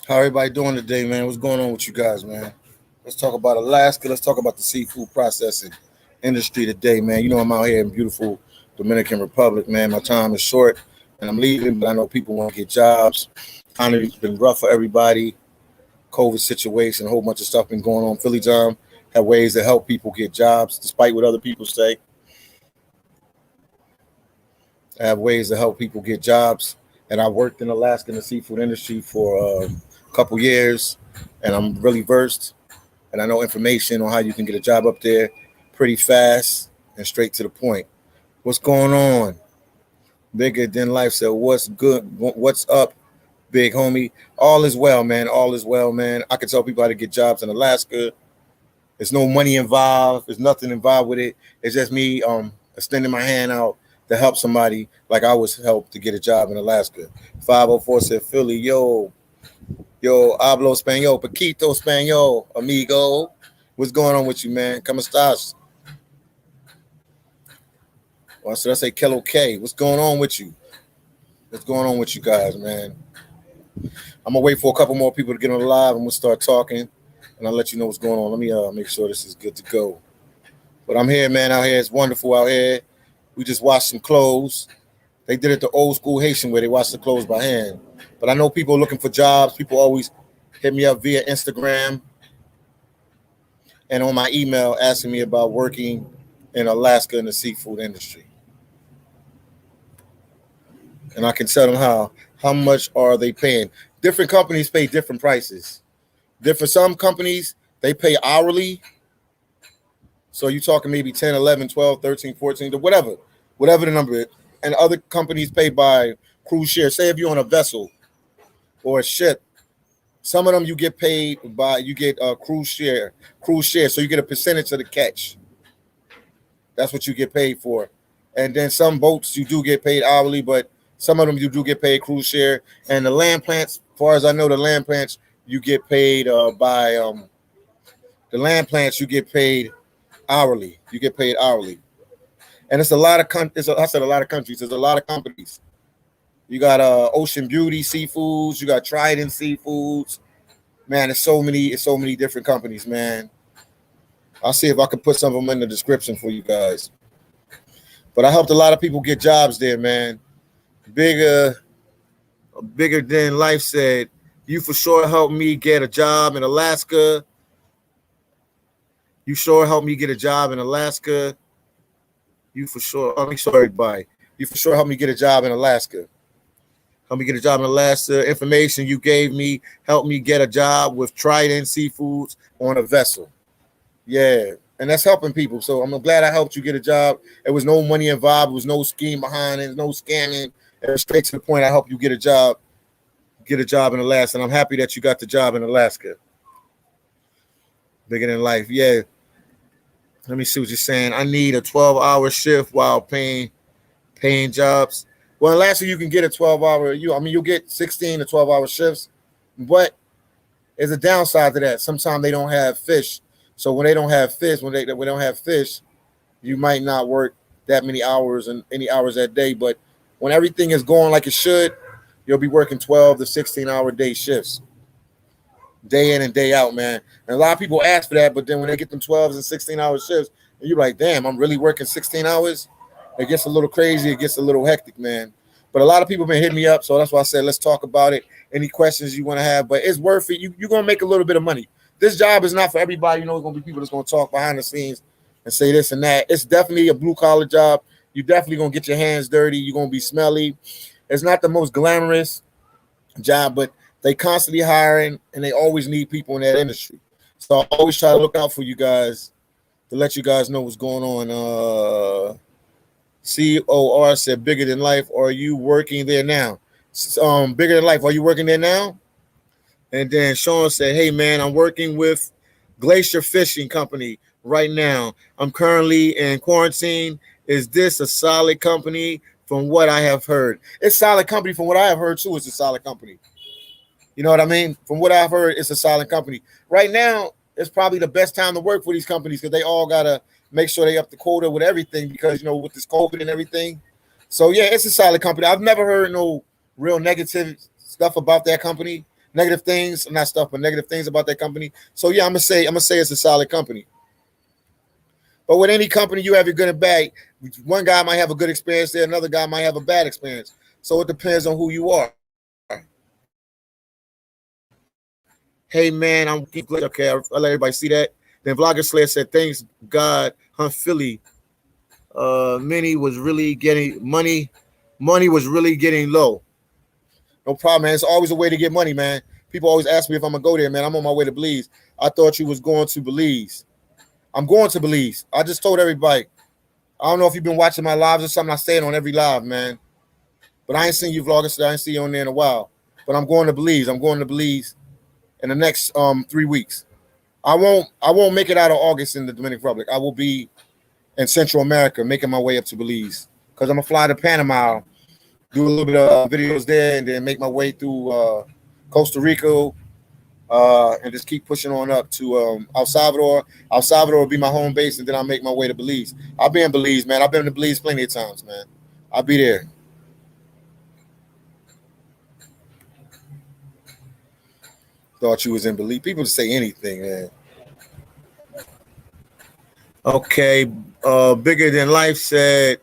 How everybody doing today, man? What's going on with you guys, man? Let's talk about Alaska. Let's talk about the seafood processing industry today, man. You know I'm out here in beautiful Dominican Republic, man. My time is short and I'm leaving, but I know people want to get jobs. Economy's been rough for everybody. COVID situation, a whole bunch of stuff been going on. Philly John have ways to help people get jobs, despite what other people say. I have ways to help people get jobs. And I worked in Alaska in the seafood industry for a couple years, and I'm really versed. And I know information on how you can get a job up there pretty fast and straight to the point. What's going on? Bigger than life said, what's good? What's up, big homie? All is well, man. All is well, man. I can tell people how to get jobs in Alaska. There's no money involved. There's nothing involved with it. It's just me extending my hand out to help somebody like I was helped to get a job in Alaska. 504 said, Philly, yo, hablo español, poquito español, amigo. What's going on with you, man? ¿Cómo estás? Or should I say, Kello K? What's going on with you? What's going on with you guys, man? I'm going to wait for a couple more people to get on the live and we'll start talking. And I'll let you know what's going on. Let me make sure this is good to go. But I'm here, man, out here. It's wonderful out here. We just washed some clothes. They did it the old school Haitian way. They washed the clothes by hand. But I know people are looking for jobs. People always hit me up via Instagram and on my email asking me about working in Alaska in the seafood industry. And I can tell them how much are they paying. Different companies pay different prices. Some companies, they pay hourly. So you're talking maybe 10, 11, 12, 13, 14, whatever the number is. And other companies pay by cruise share. Say if you're on a vessel or a ship, some of them you get paid by, you get a cruise share. So you get a percentage of the catch. That's what you get paid for. And then some boats you do get paid hourly, but some of them you do get paid cruise share. And the land plants, as far as I know, the land plants you get paid by the land plants you get paid hourly. You get paid hourly. And it's a lot of I said a lot of countries. There's a lot of companies. You got Ocean Beauty Seafoods. You got Trident Seafoods. Man, it's so many different companies, man. I'll see if I can put some of them in the description for you guys. But I helped a lot of people get jobs there, man. Bigger than life said, you for sure helped me get a job in Alaska. You sure helped me get a job in Alaska. You for sure. Oh, make sure everybody. You for sure helped me get a job in Alaska. Help me get a job in Alaska. Information you gave me helped me get a job with Trident Seafoods on a vessel. Yeah, and that's helping people. So I'm glad I helped you get a job. There was no money involved. There was no scheme behind it. No scamming. It was straight to the point. I helped you get a job. Get a job in Alaska. And I'm happy that you got the job in Alaska. Bigger than life. Yeah. Let me see what you're saying. I need a 12-hour shift while paying jobs. Well, in Alaska, you can get a 12-hour. You'll get 16 to 12-hour shifts, but there's a downside to that. Sometimes they don't have fish. So when they don't have fish, you might not work that many hours and any hours that day. But when everything is going like it should, you'll be working 12 to 16-hour day shifts. Day in and day out, man. And a lot of people ask for that, but then when they get them 12s and 16-hour shifts, and you're like, damn, I'm really working 16 hours? It gets a little crazy. It gets a little hectic, man. But a lot of people have been hitting me up, so that's why I said let's talk about it. Any questions you want to have, but it's worth it. You're going to make a little bit of money. This job is not for everybody. You know, there's going to be people that's going to talk behind the scenes and say this and that. It's definitely a blue-collar job. You're definitely going to get your hands dirty. You're going to be smelly. It's not the most glamorous job, but they constantly hiring, and they always need people in that industry. So I always try to look out for you guys to let you guys know what's going on. COR said, bigger than life. Are you working there now? Bigger than life. Are you working there now? And then Sean said, hey, man, I'm working with Glacier Fishing Company right now. I'm currently in quarantine. Is this a solid company from what I have heard? It's a solid company from what I have heard, too. It's a solid company. You know what I mean? From what I've heard, it's a solid company. Right now, it's probably the best time to work for these companies because they all got to make sure they up the quota with everything because, you know, with this COVID and everything. So, yeah, it's a solid company. I've never heard no real negative stuff about that company. negative things, not stuff, but negative things about that company. So yeah, I'm gonna say it's a solid company. But with any company, you have your good and bad. One guy might have a good experience there, another guy might have a bad experience. So it depends on who you are. Hey man, I'm okay. I'll let everybody see that. Then Vlogger Slayer said, "Thanks God, Hunt Philly. Money was really getting money. Money was really getting low. No problem, man. It's always a way to get money, man. People always ask me if I'm gonna go there, man. I'm on my way to Belize. I thought you was going to Belize. I'm going to Belize. I just told everybody. I don't know if you've been watching my lives or something. I say it on every live, man. But I ain't seen you vloggers. So I ain't seen you on there in a while. But I'm going to Belize. I'm going to Belize in the next 3 weeks. I won't make it out of August in the Dominican Republic. I will be in Central America, making my way up to Belize because I'm gonna fly to Panama, do a little bit of videos there, and then make my way through Costa Rica, and just keep pushing on up to El Salvador. El Salvador will be my home base, and then I'll make my way to Belize. I'll be in Belize, man. I've been to Belize plenty of times, man. I'll be there. Thought you was in Belize. People just say anything, man. Okay, bigger than life said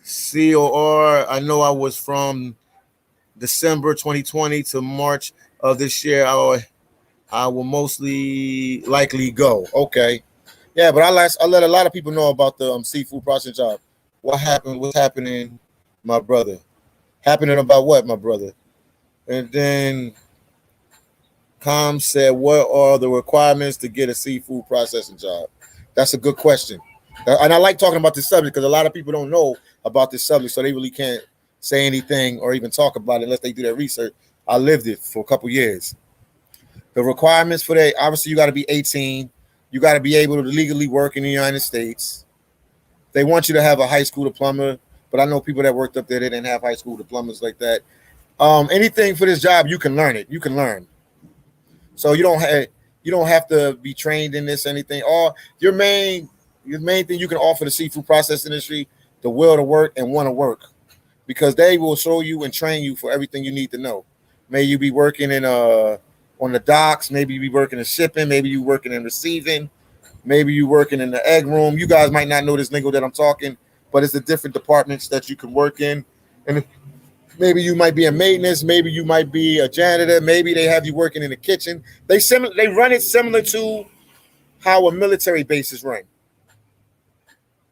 COR. I know I was from December 2020 to March of this year. I will mostly likely go. Okay, yeah, but I let a lot of people know about the seafood processing job. What happened? What's happening, my brother? Happening about what, my brother? And then Com said, "What are the requirements to get a seafood processing job?" That's a good question, and I like talking about this subject because a lot of people don't know about this subject, so they really can't say anything or even talk about it unless they do their research. I lived it for a couple years. The requirements for that, obviously, you got to be 18. You got to be able to legally work in the United States. They want you to have a high school diploma, but I know people that worked up there, they didn't have high school diplomas like that. Anything for this job, you can learn it. You can learn. So you don't have to be trained in this or anything. All your main thing you can offer the seafood processing industry, the will to work and want to work, because they will show you and train you for everything you need to know. May you be working in on the docks, maybe you be working in shipping, maybe you working in receiving, maybe you working in the egg room. You guys might not know this lingo that I'm talking, but it's the different departments that you can work in. And maybe you might be a maintenance, maybe you might be a janitor, maybe they have you working in the kitchen. They run it similar to how a military base is run.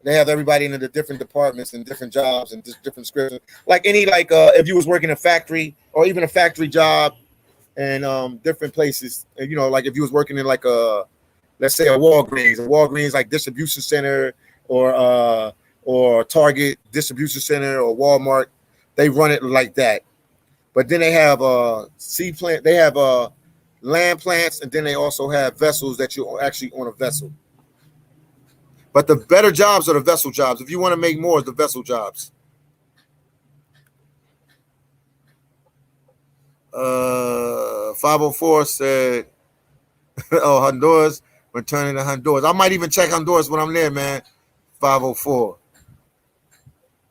They have everybody in the different departments and different jobs and just different scripts. Like if you was working in a factory or even a factory job and different places, and, like if you was working in like let's say a Walgreens like distribution center or Target distribution center or Walmart, they run it like that. But then they have sea plant, they have land plants, and then they also have vessels that you're actually on a vessel. But the better jobs are the vessel jobs. If you want to make more, it's the vessel jobs. 504 said, "Oh, Honduras, returning to Honduras. I might even check Honduras when I'm there, man." 504.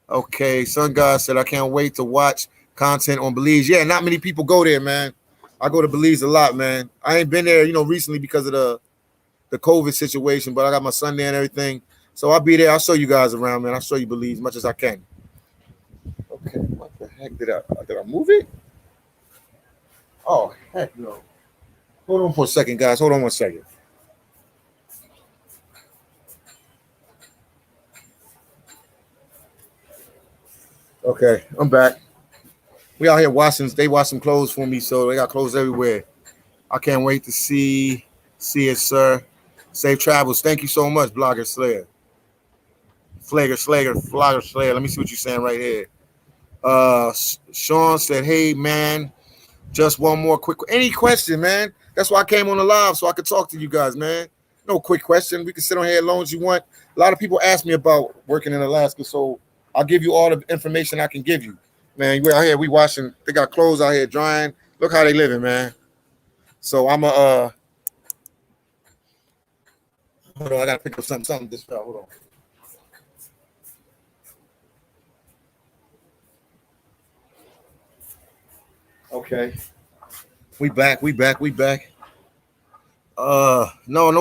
Okay, Sun God said, "I can't wait to watch content on Belize." Yeah, not many people go there, man. I go to Belize a lot, man. I ain't been there, recently because of the COVID situation, but I got my son there and everything. So I'll be there. I'll show you guys around, man. I'll show you Belize as much as I can. Okay, what the heck did I move it? Oh, heck no. Hold on for a second, guys. Hold on 1 second. Okay, I'm back. We out here washing. They wash some clothes for me, so they got clothes everywhere. I can't wait to see it, sir. Safe travels. Thank you so much, Blogger Slayer. Flogger Slayer. Let me see what you're saying right here. Sean said, "Hey, man, just one more quick. Any question, man? That's why I came on the live so I could talk to you guys, man. No quick question. We can sit on here as long as you want. A lot of people ask me about working in Alaska, so I'll give you all the information I can give you, man. We out here, we washing. They got clothes out here drying. Look how they living, man. So I'm hold on. I gotta pick up something. This fell. Hold on. Okay. We back. No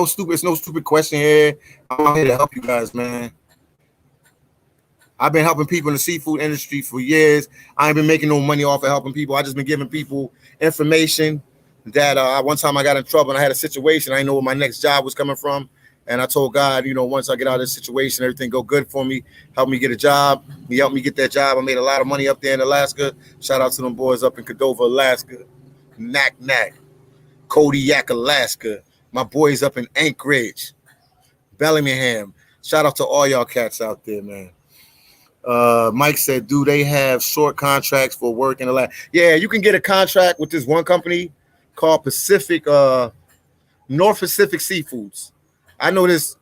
stupid. It's no stupid question here. I'm out here to help you guys, man. I've been helping people in the seafood industry for years. I ain't been making no money off of helping people. I just been giving people information that one time I got in trouble and I had a situation. I didn't know where my next job was coming from. And I told God, once I get out of this situation, everything go good for me. Help me get a job. He helped me get that job. I made a lot of money up there in Alaska. Shout out to them boys up in Cordova, Alaska. Knack, Kodiak, Alaska. My boys up in Anchorage, Bellingham. Shout out to all y'all cats out there, man. Mike said, do they have short contracts for work in Alaska? Yeah, you can get a contract with this one company called North Pacific Seafoods. I know this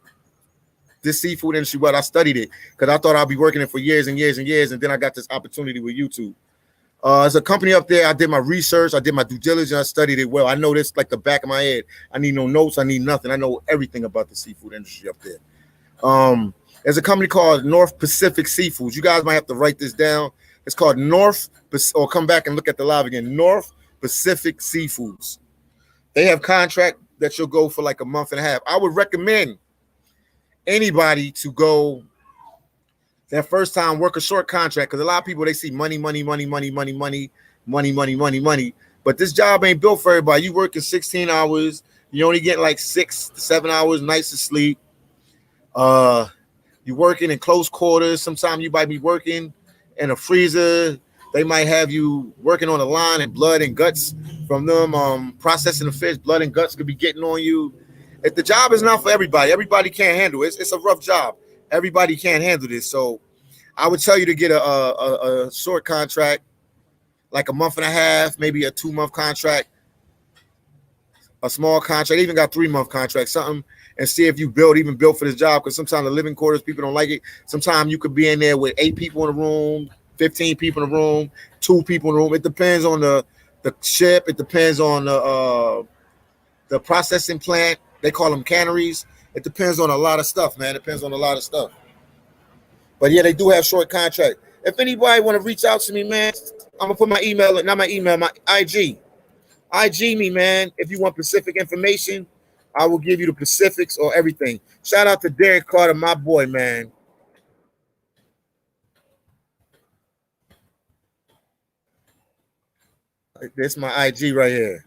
seafood industry, but I studied it because I thought I'd be working it for years and years and years, and then I got this opportunity with YouTube. There's a company up there. I did my research. I did my due diligence. I studied it well. I know this like the back of my head. I need no notes. I need nothing. I know everything about the seafood industry up there. There's a company called North Pacific Seafoods. You guys might have to write this down. It's called or come back and look at the live again. North Pacific Seafoods. They have contract that you'll go for like a month and a half. I would recommend anybody to go that first time work a short contract because a lot of people, they see money. But this job ain't built for everybody. You working 16 hours. You only get like 6 to 7 hours nights of sleep. You working in close quarters. Sometimes you might be working in a freezer. They might have you working on a line and blood and guts from them processing the fish. Blood and guts could be getting on you. If the job is not for everybody, everybody can't handle it. It's a rough job. Everybody can't handle this. So I would tell you to get a short contract, like a month and a half, maybe a 2-month contract, a small contract, even got 3-month contract, something, and see if you build for this job. Because sometimes the living quarters, people don't like it. Sometimes you could be in there with 8 people in the room, 15 people in the room, 2 people in the room. It depends on the ship. It depends on the processing plant. They call them canneries. It depends on a lot of stuff, man. It depends on a lot of stuff. But yeah, they do have short contract. If anybody want to reach out to me, man, I'm gonna put my email, not my email, my IG. IG me, man. If you want specific information, I will give you the specifics or everything. Shout out to Derek Carter, my boy, man. This is my IG right here.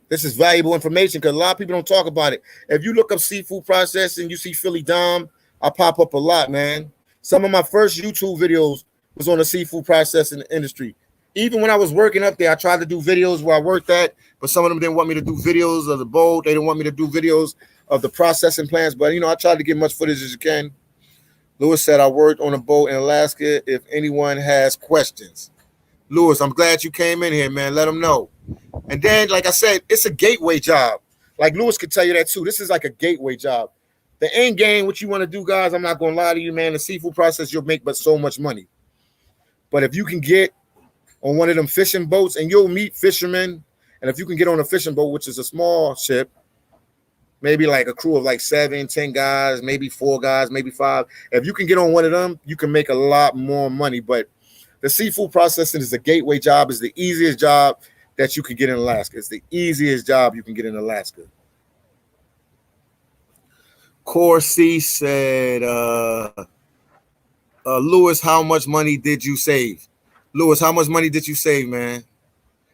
This is valuable information because a lot of people don't talk about it. If you look up seafood processing, you see Philly Dom, I pop up a lot, man. Some of my first YouTube videos was on the seafood processing industry. Even when I was working up there, I tried to do videos where I worked at, but some of them didn't want me to do videos of the boat. They didn't want me to do videos of the processing plants. But, I tried to get much footage as you can. Lewis said, I worked on a boat in Alaska. If anyone has questions. Lewis, I'm glad you came in here, man. Let them know. And then, like I said, it's a gateway job. Like Lewis could tell you that too. This is like a gateway job. The end game, what you want to do, guys, I'm not going to lie to you, man. The seafood process, you'll make but so much money. But if you can get on one of them fishing boats and you'll meet fishermen, and if you can get on a fishing boat, which is a small ship, maybe like a crew of like 7, 10 guys, maybe 4 guys, maybe 5. If you can get on one of them, you can make a lot more money. But the seafood processing is a gateway job. It's the easiest job that you can get in Alaska. It's the easiest job you can get in Alaska. Corsi said, Lewis, how much money did you save? Lewis, how much money did you save, man?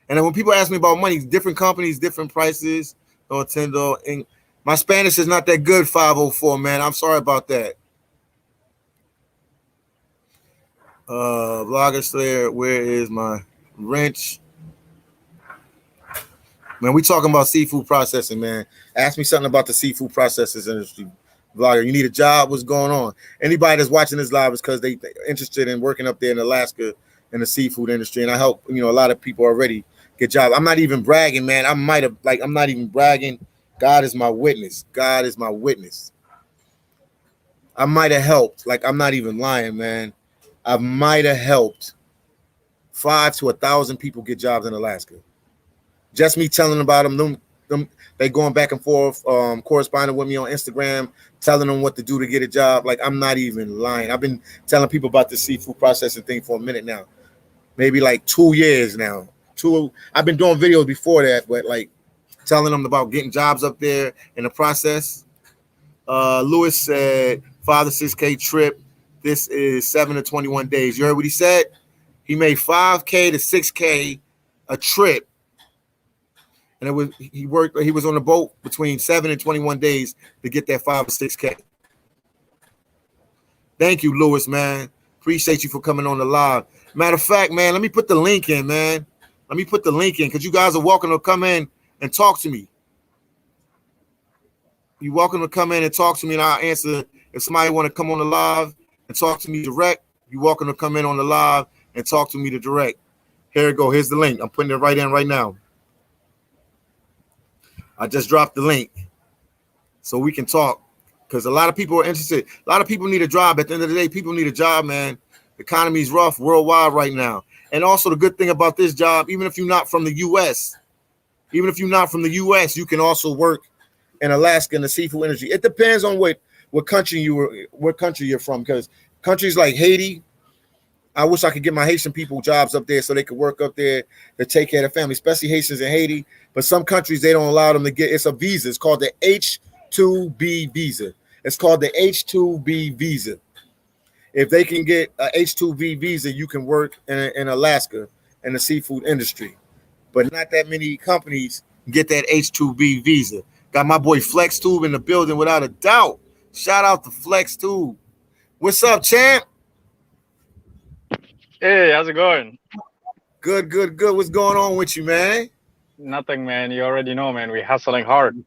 And then when people ask me about money, different companies, different prices. My Spanish is not that good, 504, man. I'm sorry about that. Vlogger Slayer, where is my wrench? Man, we talking about seafood processing, man. Ask me something about the seafood processing industry. Vlogger, you need a job? What's going on? Anybody that's watching this live is because they're interested in working up there in Alaska in the seafood industry. And I help, a lot of people already get jobs. I'm not even bragging, man. I'm not even bragging. God is my witness. God is my witness. I might have helped. Like, I'm not even lying, man. I might have helped 5 to 1,000 people get jobs in Alaska. Just me telling about them, they going back and forth, corresponding with me on Instagram, telling them what to do to get a job. Like, I'm not even lying. I've been telling people about the seafood processing thing for a minute now, maybe like 2 years now. I've been doing videos before that, but like telling them about getting jobs up there in the process. Lewis said 5 to 6K trip. This is 7 to 21 days. You heard what he said? He made 5K to 6K a trip. And he was on the boat between 7 and 21 days to get that 5 to 6K. Thank you, Lewis, man. Appreciate you for coming on the live. Matter of fact, man, let me put the link in, man. Let me put the link in because you guys are welcome to come in and talk to me. You're welcome to come in and talk to me, and I'll answer. If somebody want to come on the live and talk to me direct, you're welcome to come in on the live and talk to me to direct. Here we go. Here's the link. I'm putting it right in right now. I just dropped the link so we can talk because a lot of people are interested. A lot of people need a job. At the end of the day, people need a job, man. The economy is rough worldwide right now. And also the good thing about this job, even if you're not from the U.S., you can also work in Alaska in the seafood industry. It depends on what country you're from, because countries like Haiti, I wish I could get my Haitian people jobs up there so they could work up there to take care of their family, especially Haitians in Haiti. But some countries, they don't allow them to get, it's a visa. It's called the H-2B visa. It's called the H-2B visa. If they can get a H-2B visa, you can work in Alaska in the seafood industry. But not that many companies get that H-2B visa. Got my boy Flex Tube in the building without a doubt. Shout out to Flex Tube. What's up, champ? Hey, how's it going? Good. What's going on with you, man? Nothing, man. You already know, man. We're hustling hard.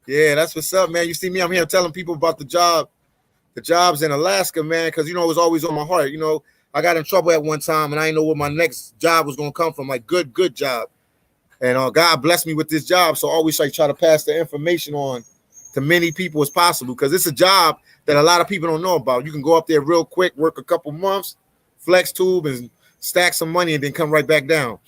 Yeah, that's what's up, man. You see me, I'm here telling people about the jobs in Alaska, man, because, you know, it was always on my heart. You know, I got in trouble at one time, and I didn't know where my next job was going to come from. Like, good job. And God blessed me with this job, so always I try to pass the information on to many people as possible, because it's a job that a lot of people don't know about. You can go up there real quick, work a couple months, Flex Tube, and stack some money, and then come right back down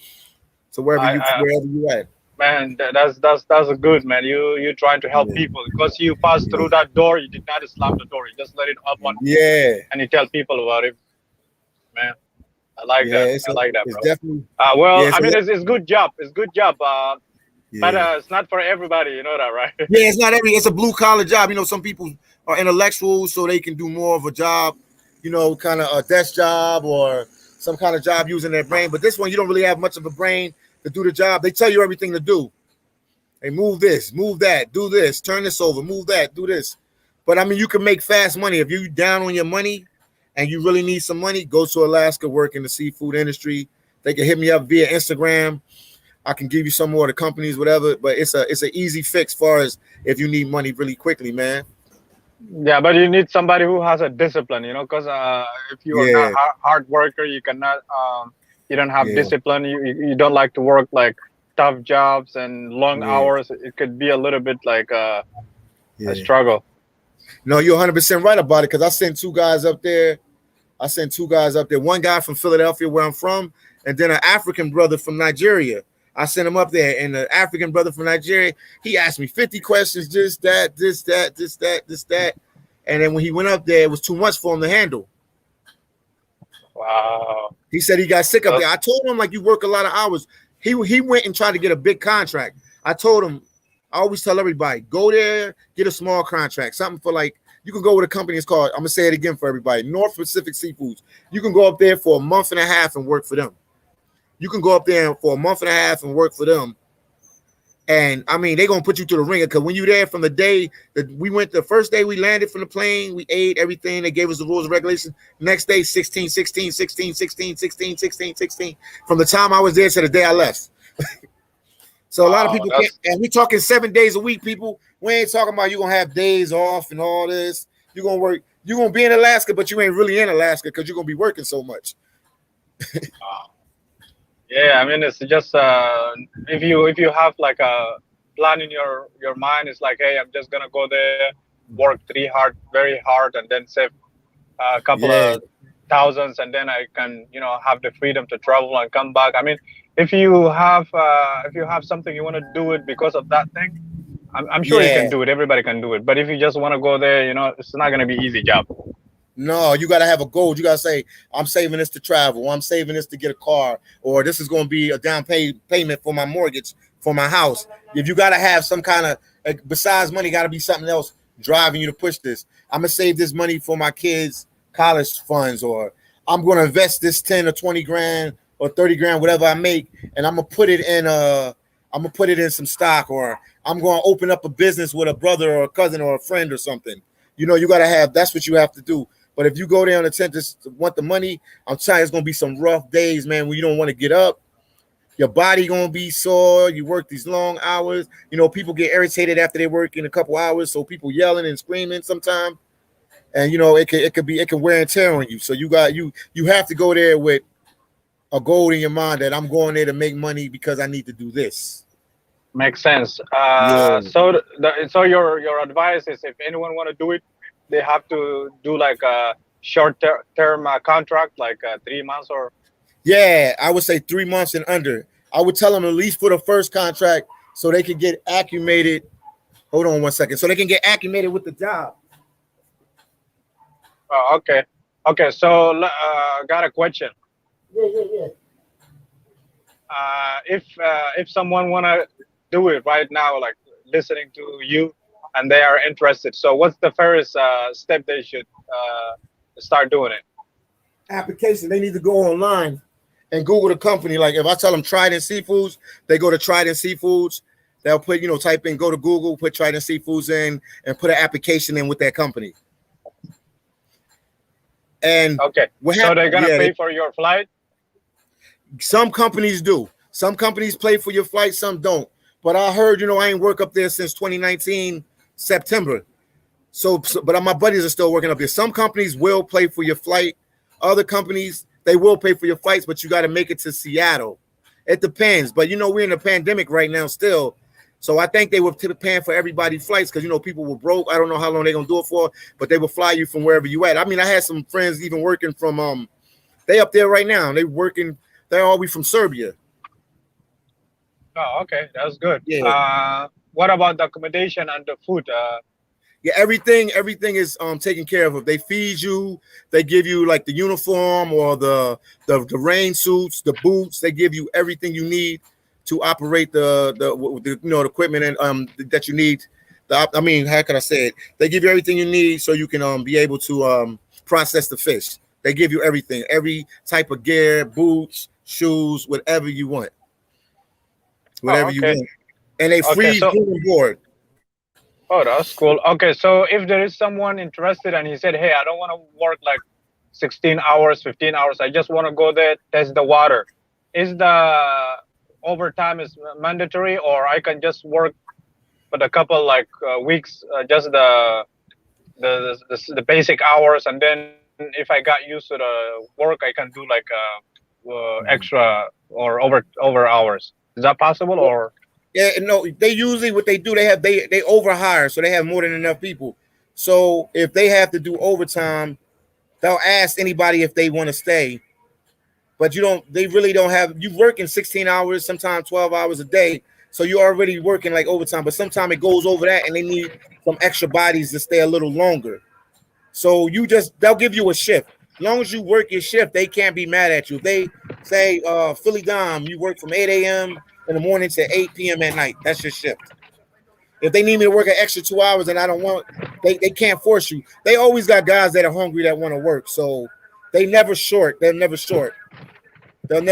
to wherever you at. Man, that's a good, man. You trying to help people, because you passed through that door. You did not slam the door. You just let it open. Yeah. And you tell people about it, man. I like that. I like that, bro. Definitely. I mean, it's good job. It's good job. But it's not for everybody. You know that, right? Yeah, it's not it's a blue collar job. You know, some people are intellectuals, so they can do more of a job, you know, kind of a desk job or some kind of job using their brain. But this one, you don't really have much of a brain to do the job. They tell you everything to do. Hey, move this, move that, do this, turn this over, move that, do this. But I mean, you can make fast money. If you're down on your money and you really need some money, go to Alaska, work in the seafood industry. They can hit me up via Instagram. I can give you some more of the companies, whatever. But it's an easy fix as far as if you need money really quickly, man. Yeah, but you need somebody who has a discipline, you know, because if you are not a hard worker, you cannot, you don't have discipline. You don't like to work like tough jobs and long hours. It could be a little bit like a struggle. No, you're 100% right about it, because I sent two guys up there. One guy from Philadelphia, where I'm from, and then an African brother from Nigeria. I sent him up there, and the African brother from Nigeria, he asked me 50 questions, this, that. And then when he went up there, it was too much for him to handle. Wow. He said he got sick up there. I told him, like, you work a lot of hours. He went and tried to get a big contract. I told him, I always tell everybody, go there, get a small contract, something for like, you can go with a company. It's called, I'm going to say it again for everybody, North Pacific Seafoods. You can go up there for a month and a half and work for them. You can go up there for a month and a half and work for them. And I mean, they're going to put you to the ringer, because when you're there from the day that we went, the first day we landed from the plane, we ate everything. They gave us the rules and regulations. Next day, 16. From the time I was there to the day I left. So a lot of people can't, and we talking 7 days a week, people. We ain't talking about you going to have days off and all this. You're going to work. You're going to be in Alaska, but you ain't really in Alaska because you're going to be working so much. Yeah, I mean, it's just if you have like a plan in your mind, it's like, hey, I'm just gonna go there, work very hard, and then save a couple of thousands, and then I can, you know, have the freedom to travel and come back. I mean, if you have something you want to do it because of that thing, I'm sure you can do it. Everybody can do it. But if you just want to go there, you know, it's not gonna be easy job. No, you got to have a goal. You got to say, I'm saving this to travel, or I'm saving this to get a car, or this is going to be a payment for my mortgage for my house. If you got to have some kind of, like, besides money, got to be something else driving you to push this. I'm going to save this money for my kids' college funds, or I'm going to invest this 10 or 20 grand or 30 grand, whatever I make, and I'm going to put it in some stock, or I'm going to open up a business with a brother or a cousin or a friend or something. You know, you got to have, that's what you have to do. But if you go there on the tent to want the money, I'm telling you, it's going to be some rough days, man, where you don't want to get up. Your body going to be sore. You work these long hours. You know, people get irritated after they work in a couple hours. So people yelling and screaming sometimes. And, you know, it can wear and tear on you. So you have to go there with a goal in your mind that I'm going there to make money because I need to do this. Makes sense. Yeah. So your advice is, if anyone want to do it, they have to do like a short-term contract, like 3 months or. Yeah, I would say 3 months and under. I would tell them at least for the first contract so they can get acclimated. Hold on 1 second. So they can get acclimated with the job. Oh, okay. Okay, so got a question. Yeah. If someone wanna do it right now, like listening to you, and they are interested, so what's the first step they should start doing it? Application. They need to go online and Google the company. Like if I tell them Trident Seafoods, they go to Trident Seafoods. They'll put, type in, go to Google, put Trident Seafoods in, and put an application in with that company. And okay, so they're gonna pay for your flight. Some companies do. Some companies pay for your flight, some don't. But I heard, I ain't work up there since 2019 September. So but my buddies are still working up there. Some companies will pay for your flight. Other companies, they will pay for your flights, but you got to make it to Seattle. It depends. But we're in a pandemic right now still. So I think they were paying for everybody's flights because people were broke. I don't know how long they're gonna do it for, but they will fly you from wherever you at. I mean, I had some friends even working from they up there right now. They're all from Serbia. Oh, okay, that's good. Yeah. What about the accommodation and the food? Yeah, everything is taken care of. They feed you, they give you like the uniform or the rain suits, the boots. They give you everything you need to operate the equipment and that you need. How can I say it? They give you everything you need so you can be able to process the fish. They give you everything, every type of gear, boots, shoes, whatever you want. Whatever you want. And they free food and board. Oh, that's cool. Okay, so if there is someone interested and he said, hey, I don't want to work like 16 hours, 15 hours. I just want to go there, test the water. Is the overtime is mandatory, or I can just work for a couple weeks, just the basic hours, and then if I got used to the work, I can do like extra or over hours. Is that possible, or? Yeah, no, they usually what they do, they overhire, so they have more than enough people. So if they have to do overtime, they'll ask anybody if they want to stay. But they really don't have, you working 16 hours, sometimes 12 hours a day. So you're already working like overtime, but sometimes it goes over that and they need some extra bodies to stay a little longer. So they'll give you a shift. As long as you work your shift, they can't be mad at you. If they say, Philly Dom, you work from 8 a.m. in the morning to 8 p.m. at night, that's your shift. If they need me to work an extra 2 hours and I don't want, they can't force you. They always got guys that are hungry that want to work. So they never short. They'll never short. And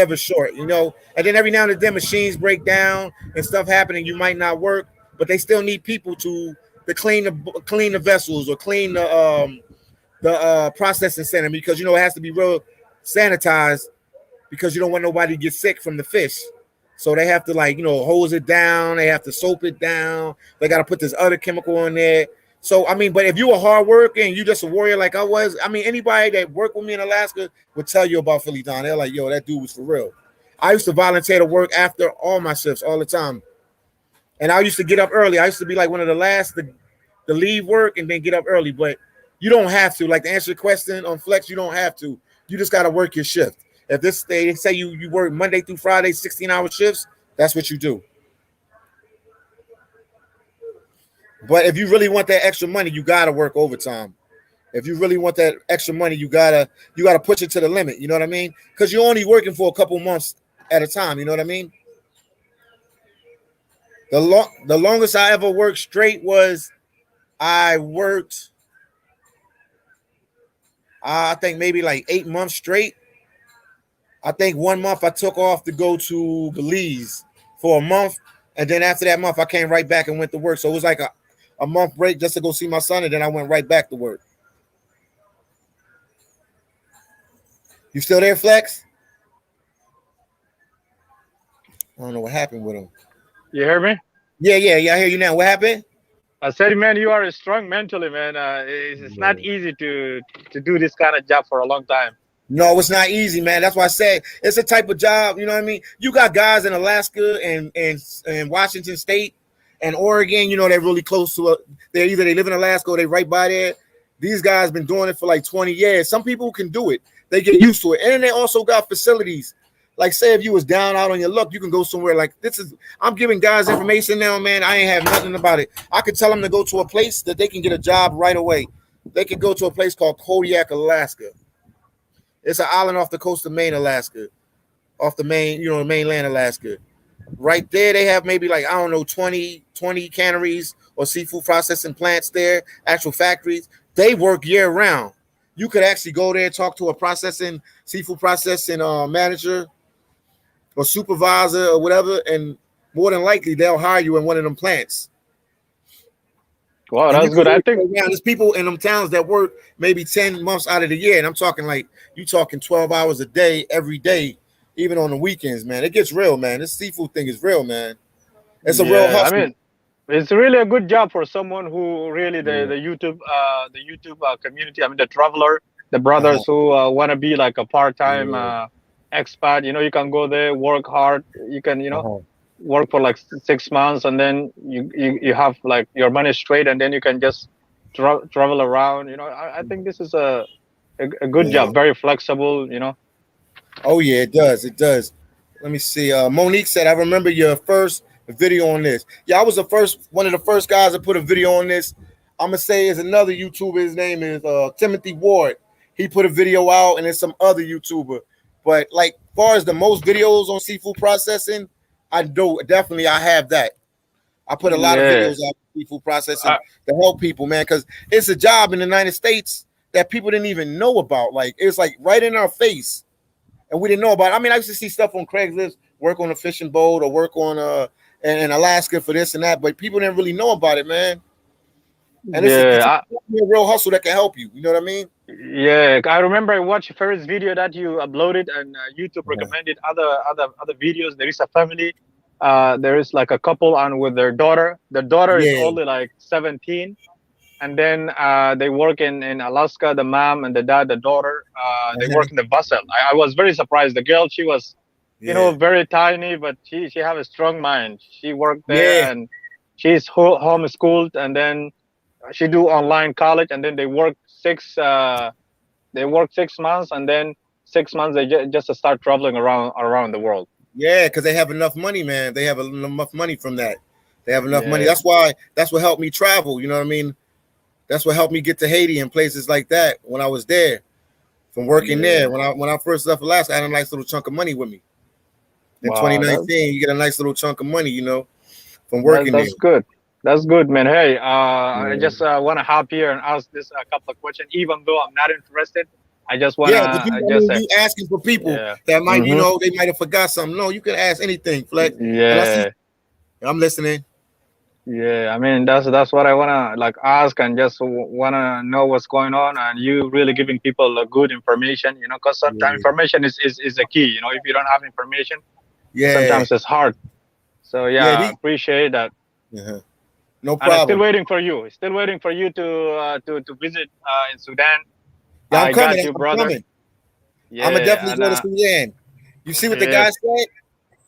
then every now and then machines break down and stuff happening. You might not work, but they still need people to clean the vessels or clean the processing center, because it has to be real sanitized, because you don't want nobody to get sick from the fish. So they have to hose it down. They have to soap it down. They got to put this other chemical in there. So, but if you a hard worker and you just a warrior like I was, anybody that worked with me in Alaska would tell you about Philly Don. They're like, yo, that dude was for real. I used to volunteer to work after all my shifts all the time. And I used to get up early. I used to be like one of the last to leave work and then get up early. But you don't have to. Like, to answer your question on Flex, you don't have to. You just got to work your shift. If they say you work Monday through Friday, 16-hour shifts, that's what you do. But if you really want that extra money, you got to work overtime. If you really want that extra money, you gotta push it to the limit. You know what I mean? Because you're only working for a couple months at a time. You know what I mean? The longest I ever worked straight was I worked, I think maybe like 8 months straight. I think 1 month I took off to go to Belize for a month, and then after that month I came right back and went to work. So it was like a month break just to go see my son, and then I went right back to work. You still there, Flex? I don't know what happened with him. You hear me? Yeah, I hear you now. What happened? I said, man, you are strong mentally, man. It's not easy to do this kind of job for a long time. No, it's not easy, man. That's why I said it's a type of job. You know what I mean? You got guys in Alaska and Washington State and Oregon. You know, they're really close to it. They live in Alaska or they right by there. These guys been doing it for like 20 years. Some people can do it. They get used to it. And they also got facilities. Like, say if you was down out on your luck, you can go somewhere like this. I'm giving guys information now, man. I ain't have nothing about it. I could tell them to go to a place that they can get a job right away. They could go to a place called Kodiak, Alaska. It's an island off the coast of Maine, Alaska. Off the main, mainland Alaska. Right there, they have maybe like, I don't know, 20 canneries or seafood processing plants there, actual factories. They work year round. You could actually go there, talk to a seafood processing manager or supervisor or whatever, and more than likely they'll hire you in one of them plants. Wow, that's good. I think there's people in them towns that work maybe 10 months out of the year, and I'm talking like you talking 12 hours a day every day, even on the weekends, man. It gets real, man. This seafood thing is real, man. It's a real hustle. I mean, it's really a good job for someone who really the YouTube community. I mean, the traveler, the brothers who want to be like a part-time expat. You can go there, work hard. You can work for like 6 months, and then you have like your money straight, and then you can just travel around. I think this is a good job, very flexible. Oh yeah, it does. Let me see. Monique said, I remember your first video on this. Yeah, I was one of the first guys to put a video on this. I'm gonna say is another YouTuber. His name is Timothy Ward. He put a video out, and there's some other YouTuber. But like, as far as the most videos on seafood processing, I have that. I put a lot of videos out on seafood processing to help people, man, because it's a job in the United States that people didn't even know about. Like, it's like right in our face, and we didn't know about it. I mean, I used to see stuff on Craigslist, work on a fishing boat or work on in Alaska for this and that, but people didn't really know about it, man. And it's a real hustle that can help you. You know what I mean? Yeah, I remember I watched the first video that you uploaded, and YouTube recommended other videos. There is a family. There is like a couple on with their daughter. The daughter is only like 17, and then they work in Alaska. The mom and the dad, the daughter, they work in the vessel. I was very surprised. The girl, she was, very tiny, but she have a strong mind. She worked there, and she's homeschooled, and then she do online college, and then they work 6 months, and then 6 months they just start traveling around the world. Yeah, because they have enough money, man. They have enough money from that. They have enough money. That's what helped me travel. You know what I mean? That's what helped me get to Haiti and places like that when I was there, from working there. When I first left Alaska, I had a nice little chunk of money with me. In 2019, you get a nice little chunk of money, from working there. That's good. That's good, man. Hey, I just want to hop here and ask this a couple of questions, even though I'm not interested. I just want to. You asking for people that might, they might have forgot something. No, you can ask anything, Flex. Yeah, I'm listening. Yeah, I mean that's what I wanna like ask, and just wanna know what's going on, and you really giving people good information, because sometimes information is a key. If you don't have information, sometimes it's hard. So I appreciate that. No problem. And I'm still waiting for you. Still waiting for you to visit in Sudan. Yeah, I'm coming. Got you, brother. I'm gonna definitely go to Sudan. You see what the guy said?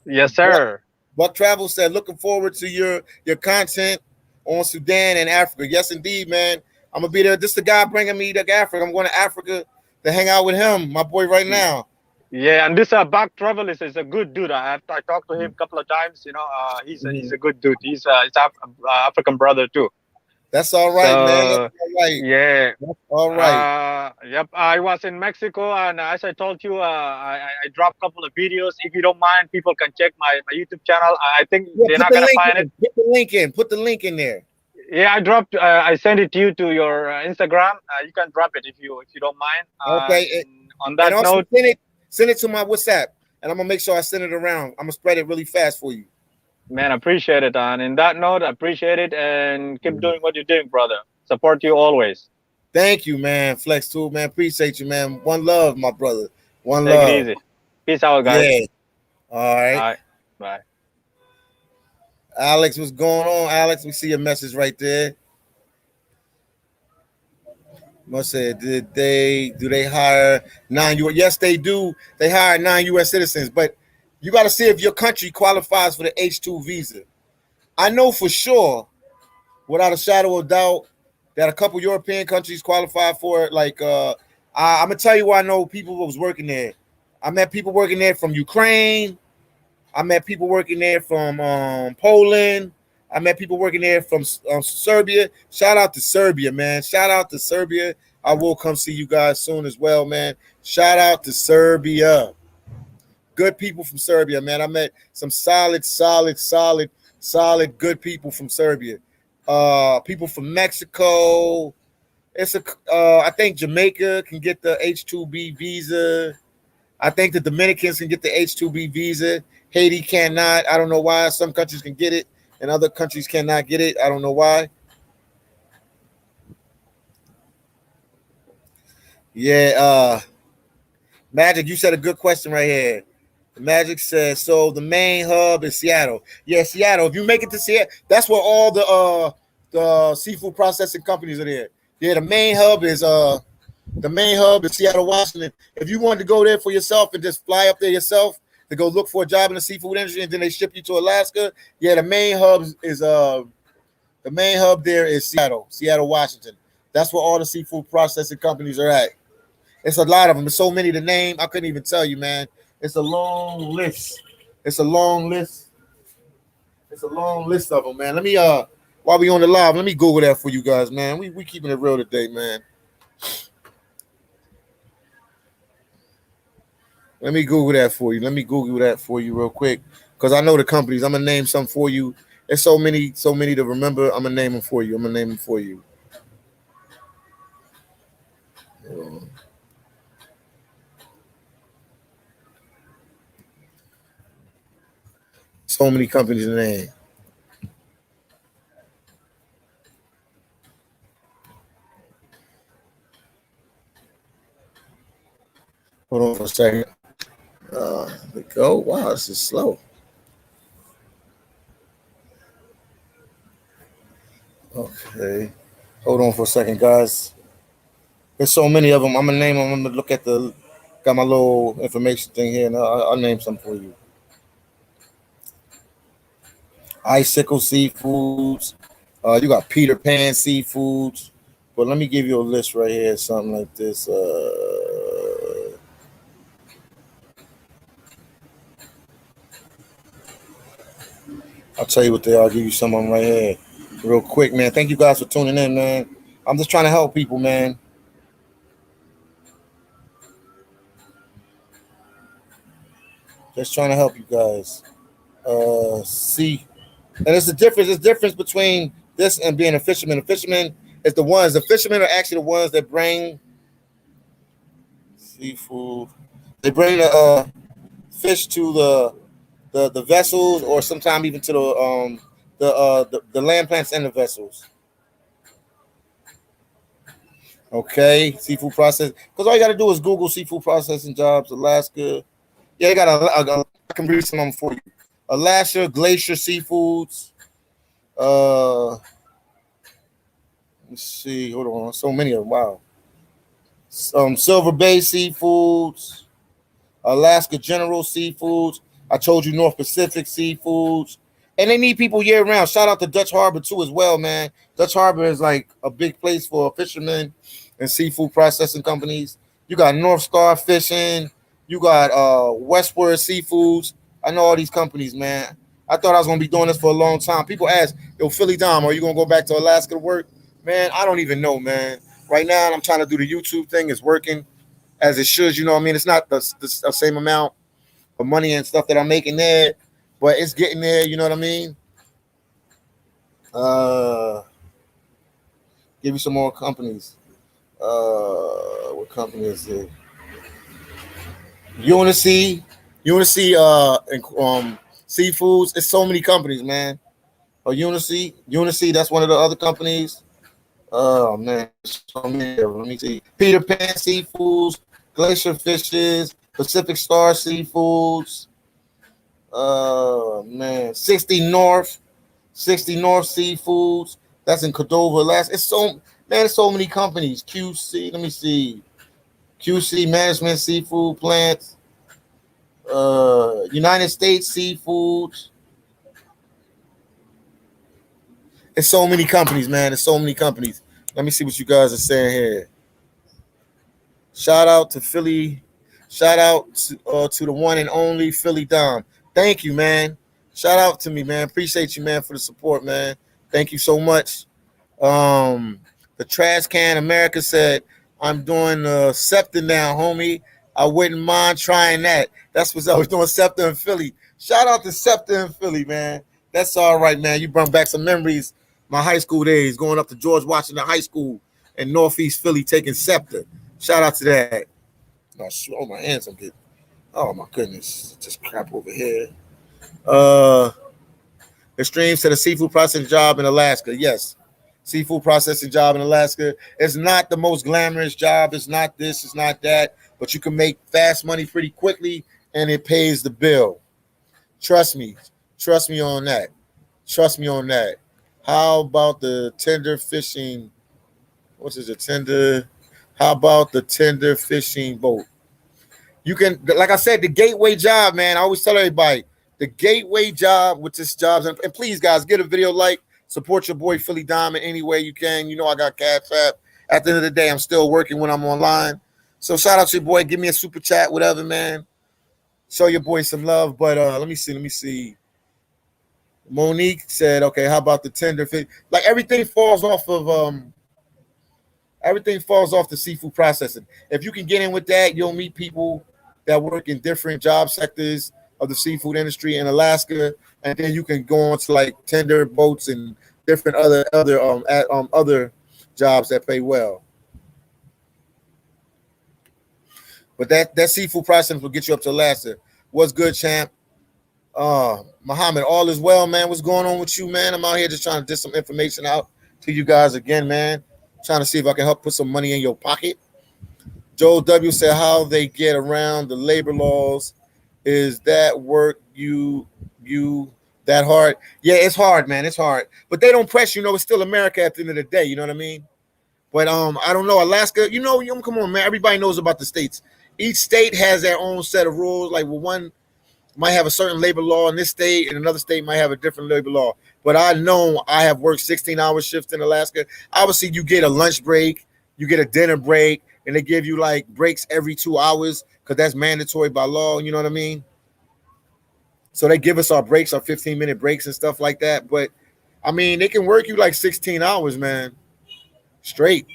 Yes, sir. Buck Travel said, looking forward to your content on Sudan and Africa. Yes, indeed, man. I'm gonna be there. This is the guy bringing me to Africa. I'm going to Africa to hang out with him, my boy, right now. Yeah, and this Buck Travel is a good dude. I talked to him a couple of times. He's a good dude. He's African brother too. That's all right, man. That's So all right. yeah. That's all right. Yep, I was in Mexico, and as I told you, I dropped a couple of videos. If you don't mind, people can check my YouTube channel. I think Yeah, they're put not the gonna link find it. in. Put the link in. Put the link in there. Yeah, I dropped. I sent it to you to your Instagram. You can drop it if you don't mind. Okay. And on And that also note, send it to my WhatsApp. And I'm gonna make sure I send it around. I'm gonna spread it really fast for you. man, appreciate it. And in that note, appreciate it, and keep doing what you're doing, brother. Support you always. Thank you, man. Flex Tool, man. Appreciate you, man. One love, my brother. One Take it love. easy. Peace out, guys. Yeah. All All right. right. Bye. Alex, what's going on? Alex, we see your message right there. Must say, do they hire non-US? Yes, they do. They hire non-US citizens, but you got to see if your country qualifies for the H2 visa. I know for sure, without a shadow of doubt, that a couple European countries qualify for it. Like, I'm gonna tell you why I know people who was working there. I met people working there from Ukraine. I met people working there from Poland. I met people working there from Serbia. Shout out to Serbia, man. Shout out to Serbia. I will come see you guys soon as well, man. Shout out to Serbia. Good people from Serbia, man. I met some solid, good people from Serbia. People from Mexico. I think Jamaica can get the H2B visa. I think the Dominicans can get the H2B visa. Haiti cannot. I don't know why. Some countries can get it and other countries cannot get it. I don't know why. Yeah, Magic, you said a good question right here. Magic says, so the main hub is Seattle. Yeah, Seattle. If you make it to Seattle, that's where all the seafood processing companies are there. Yeah, the main hub is Seattle, Washington. If you wanted to go there for yourself and just fly up there yourself to go look for a job in the seafood industry and then they ship you to Alaska, yeah, the main hub there is Seattle, Washington. That's where all the seafood processing companies are at. It's a lot of them. There's so many to name. I couldn't even tell you, man. It's a long list. It's a long list. It's a long list of them, man. Let me while we on the live, let me Google that for you guys, man. We keeping it real today, man. Let me Google that for you. Let me Google that for you real quick. Because I know the companies. I'm gonna name some for you. There's so many to remember. I'm gonna name them for you. So many companies to name. Hold on for a second. There we go. Wow, this is slow. Okay. Hold on for a second, guys. There's so many of them. I'm gonna name them. I'm gonna look at got my little information thing here, and I'll name some for you. Icicle Seafoods. You got Peter Pan Seafoods. But let me give you a list right here, something like this. I'll tell you what they are. I'll give you some of them right here, real quick, man. Thank you guys for tuning in, man. I'm just trying to help people, man. Just trying to help you guys. See, and it's the difference. There's difference between this and being a fisherman. A fisherman is the ones. The fishermen are actually the ones that bring seafood. They bring the fish to the vessels, or sometimes even to the land plants and the vessels. Okay, seafood process. Because all you got to do is Google seafood processing jobs, Alaska. Yeah, they got I can read some of them for you. Alaska Glacier Seafoods. Let's see. Hold on. So many of them. Wow. Silver Bay Seafoods. Alaska General Seafoods. I told you North Pacific Seafoods. And they need people year round. Shout out to Dutch Harbor too as well, man. Dutch Harbor is like a big place for fishermen and seafood processing companies. You got North Star Fishing. You got Westward Seafoods. I know all these companies, man. I thought I was gonna be doing this for a long time. People ask, yo, Philly Dom, are you gonna go back to Alaska to work? Man, I don't even know, man. Right now, I'm trying to do the YouTube thing. It's working as it should. You know what I mean? It's not the same amount of money and stuff that I'm making there, but it's getting there. You know what I mean? Uh, give you some more companies. What company is it? Unicy, Unicy, and Seafoods. It's so many companies, man. Unicy, Unicy. That's one of the other companies. Oh man, so many of them. Let me see. Peter Pan Seafoods, Glacier Fishes, Pacific Star Seafoods. Man, 60 North Seafoods. That's in Cordova, Alaska. It's so man, it's so many companies. QC, let me see. QC Management Seafood Plants. United States Seafoods. It's so many companies, man. It's so many companies. Let me see what you guys are saying here. Shout out to Philly. Shout out to the one and only Philly Dom. Thank you, man. Shout out to me, man. Appreciate you, man, for the support, man. Thank you so much. Um, the Trash Can America said, I'm doing Scepter now, homie. I wouldn't mind trying that. That's what I was doing, Scepter in Philly. Shout out to Scepter in Philly, man. That's all right, man. You brought back some memories. My high school days, going up to George Washington High School in Northeast Philly, taking Scepter. Shout out to that. Oh, my hands, I'm getting. Oh my goodness, just crap over here. Uh, Extreme said a seafood processing job in Alaska. Yes, seafood processing job in Alaska. It's not the most glamorous job. It's not this. It's not that. But you can make fast money pretty quickly, and it pays the bill. Trust me. Trust me on that. Trust me on that. How about the tender fishing? What is it? Tender. How about the tender fishing boat? You can, like I said, the gateway job, man. I always tell everybody the gateway job with this jobs, and please, guys, get a video like, support your boy Philly Diamond any way you can. You know I got Cash App. At the end of the day, I'm still working when I'm online. So shout out to your boy. Give me a super chat, whatever, man. Show your boy some love. But let me see. Monique said, okay, how about the tender fish? Like everything falls off the seafood processing. If you can get in with that, you'll meet people that work in different job sectors of the seafood industry in Alaska, and then you can go on to like tender boats and different other jobs that pay well. But that seafood processing will get you up to Alaska. What's good, champ? Muhammad, all is well, man. What's going on with you, man? I'm out here just trying to dish some information out to you guys again, man. Trying to see if I can help put some money in your pocket. Joe W said how they get around the labor laws. Is that work you that hard? Yeah, it's hard, man. It's hard. But they don't press you, know, it's still America at the end of the day, you know what I mean? But I don't know. Alaska, come on, man. Everybody knows about the states. Each state has their own set of rules. Like one might have a certain labor law in this state, and another state might have a different labor law. But I know I have worked 16-hour shifts in Alaska. Obviously, you get a lunch break, you get a dinner break, and they give you like breaks every 2 hours because that's mandatory by law. You know what I mean? So they give us our breaks, our 15-minute breaks and stuff like that. But I mean, they can work you like 16 hours, man, straight.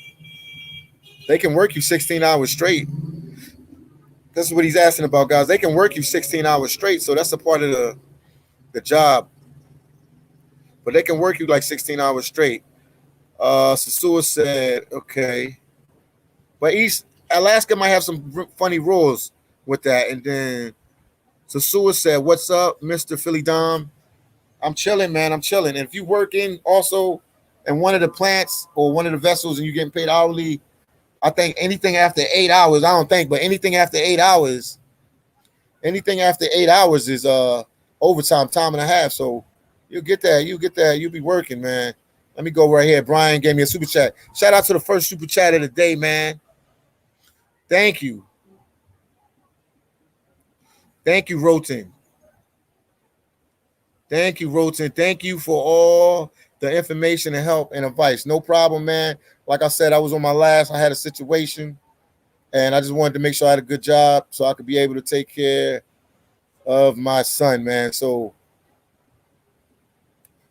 They can work you 16 hours straight. This is what he's asking about, guys. They can work you 16 hours straight, so that's a part of the job. But they can work you like 16 hours straight. Sasua said, okay. But East Alaska might have some funny rules with that. And then Sasua said, what's up, Mr. Philly Dom? I'm chilling, man. I'm chilling. And if you work in also in one of the plants or one of the vessels and you're getting paid hourly, I think anything after 8 hours, I don't think, but anything after 8 hours is overtime, time and a half. So you'll get that. You'll be working, man. Let me go right here. Brian gave me a super chat. Shout out to the first super chat of the day, man. Thank you. Thank you, Roten. Thank you, Roten. Thank you for all the information and help and advice. No problem, man. Like I said, I was on my last. I had a situation, and I just wanted to make sure I had a good job so I could be able to take care of my son, man. So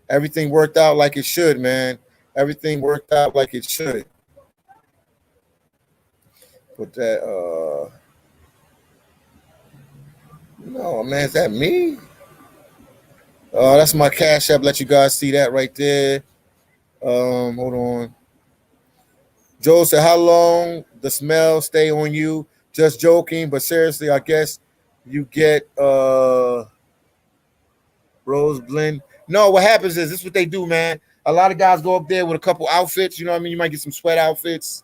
everything worked out like it should, man. Everything worked out like it should. Put that. No, man, is that me? That's my Cash App. Let you guys see that right there. Hold on. Joe said, "How long the smell stay on you?" Just joking, but seriously, I guess you get rose blend. No, what happens is this is what they do, man. A lot of guys go up there with a couple outfits. You know what I mean? You might get some sweat outfits.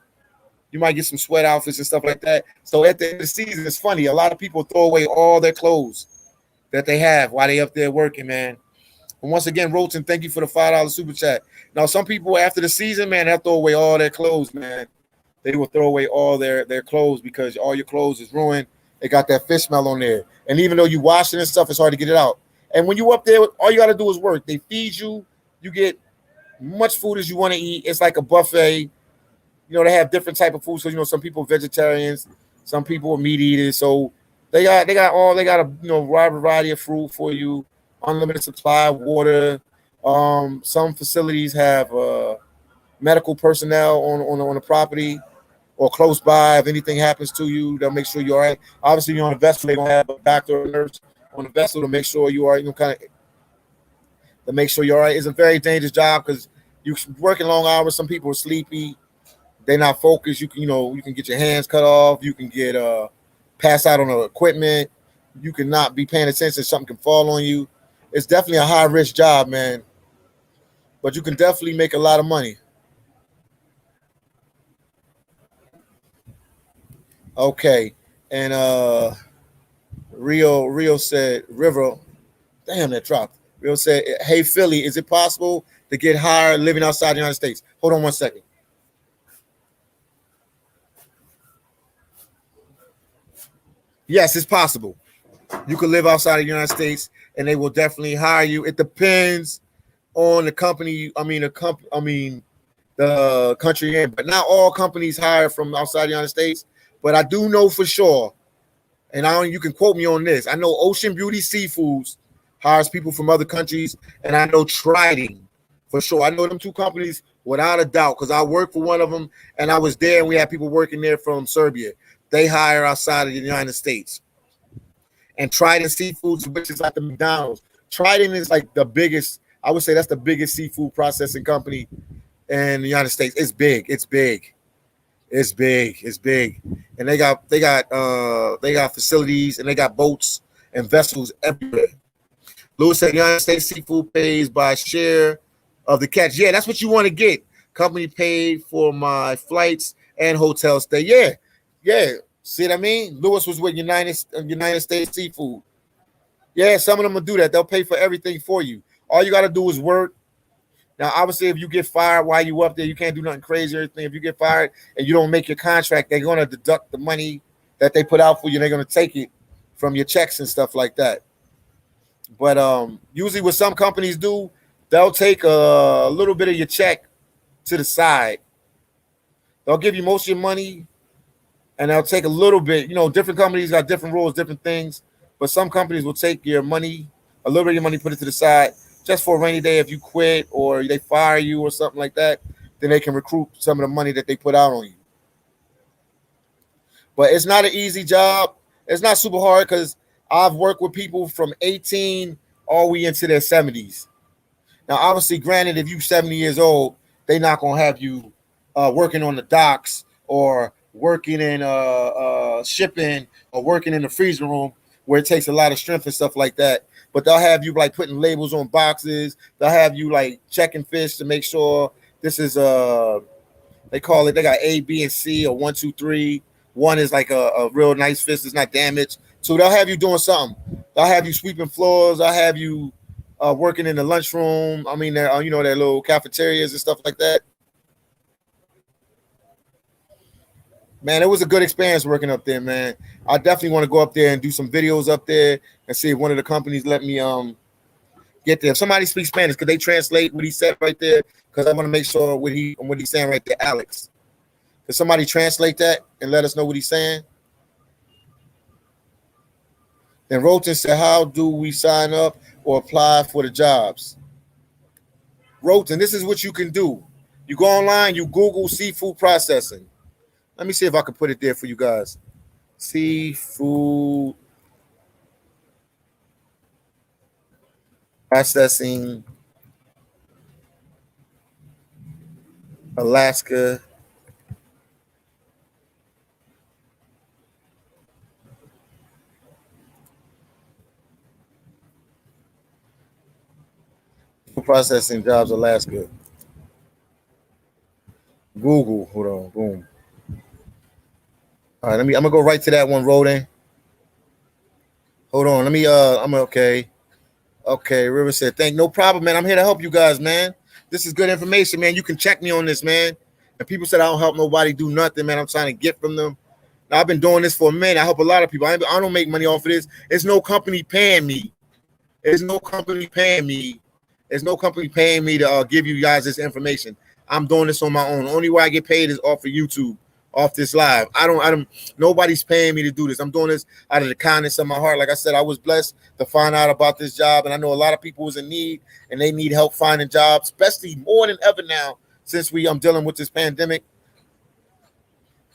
You might get some sweat outfits and stuff like that. So at the end of the season, it's funny. A lot of people throw away all their clothes that they have while they up there working, man. And once again, Roten, thank you for the $5 super chat. Now, some people after the season, man, they'll throw away all their clothes, man. They will throw away all their clothes because all your clothes is ruined. They got that fish smell on there. And even though you wash it and stuff, it's hard to get it out. And when you up there, all you got to do is work. They feed you. You get much food as you want to eat. It's like a buffet. You know, they have different type of food. So, you know, some people are vegetarians. Some people are meat eaters. So they got a, you know, wide variety of fruit for you. Unlimited supply of water. Some facilities have medical personnel on the property or close by. If anything happens to you, they'll make sure you're all right. Obviously, you're on a vessel, they're gonna have a doctor or nurse on the vessel to make sure you are, you know, kind of to make sure you're all right. It's a very dangerous job because you're working long hours. Some people are sleepy, they're not focused. You can get your hands cut off. You can get pass out on the equipment. You cannot be paying attention. Something can fall on you. It's definitely a high risk job, man. But you can definitely make a lot of money. Okay. And Rio said, River, damn, that dropped. Rio said, "Hey Philly, is it possible to get hired living outside the United States?" Hold on one second. Yes, it's possible. You can live outside of the United States and they will definitely hire you. It depends on the company. The country you're in, but not all companies hire from outside the United States. But I do know for sure, and you can quote me on this. I know Ocean Beauty Seafoods hires people from other countries, and I know Trident for sure. I know them two companies without a doubt because I worked for one of them, and I was there, and we had people working there from Serbia. They hire outside of the United States. And Trident Seafoods, which is like the McDonald's. Trident is like the biggest. I would say that's the biggest seafood processing company in the United States. It's big. It's big. It's big. It's big. And they got facilities and they got boats and vessels everywhere. Lewis said the United States seafood pays by share of the catch. Yeah, that's what you want to get. Company paid for my flights and hotel stay. Yeah. Yeah. See what I mean? Lewis was with United States Seafood. Yeah, some of them will do that. They'll pay for everything for you. All you got to do is work. Now, obviously, if you get fired while you up there, you can't do nothing crazy or anything. If you get fired and you don't make your contract, they're going to deduct the money that they put out for you. They're going to take it from your checks and stuff like that. But usually what some companies do, they'll take a little bit of your check to the side. They'll give you most of your money, and they'll take a little bit. You know, different companies got different rules, different things. But some companies will take your money, a little bit of your money, put it to the side, just for a rainy day. If you quit or they fire you or something like that, then they can recruit some of the money that they put out on you. But it's not an easy job. It's not super hard because I've worked with people from 18 all the way into their 70s. Now, obviously, granted, if you're 70 years old, they're not going to have you working on the docks or working in shipping or working in the freezer room where it takes a lot of strength and stuff like that. But they'll have you like putting labels on boxes. They'll have you like checking fish to make sure this is they call it, they got A, B, and C or 1, 2, 3. One is like a real nice fish that's not damaged. So they'll have you doing something. They'll have you sweeping floors. They'll have you working in the lunchroom. I mean, their little cafeterias and stuff like that. Man, it was a good experience working up there, man. I definitely want to go up there and do some videos up there and see if one of the companies let me get there. If somebody speaks Spanish, could they translate what he said right there? Because I want to make sure what he's saying right there, Alex. Could somebody translate that and let us know what he's saying? Then Roten said, "How do we sign up or apply for the jobs?" Roten, this is what you can do. You go online, you Google seafood processing. Let me see if I can put it there for you guys. Seafood processing, Alaska. Processing jobs, Alaska. Google. Hold on. Boom. All right. I'm gonna go right to that one, Rodan. Hold on. I'm okay. Okay. River said, no problem, man. I'm here to help you guys, man. This is good information, man. You can check me on this, man. And people said I don't help nobody do nothing, man. I'm trying to get from them. Now, I've been doing this for a minute. I help a lot of people. I don't make money off of this. There's no company paying me. There's no company paying me. There's no company paying me to give you guys this information. I'm doing this on my own. The only way I get paid is off of YouTube, off this live. I don't. Nobody's paying me to do this. I'm doing this out of the kindness of my heart. Like I said, I was blessed to find out about this job, and I know a lot of people was in need, and they need help finding jobs, especially more than ever now since I'm dealing with this pandemic.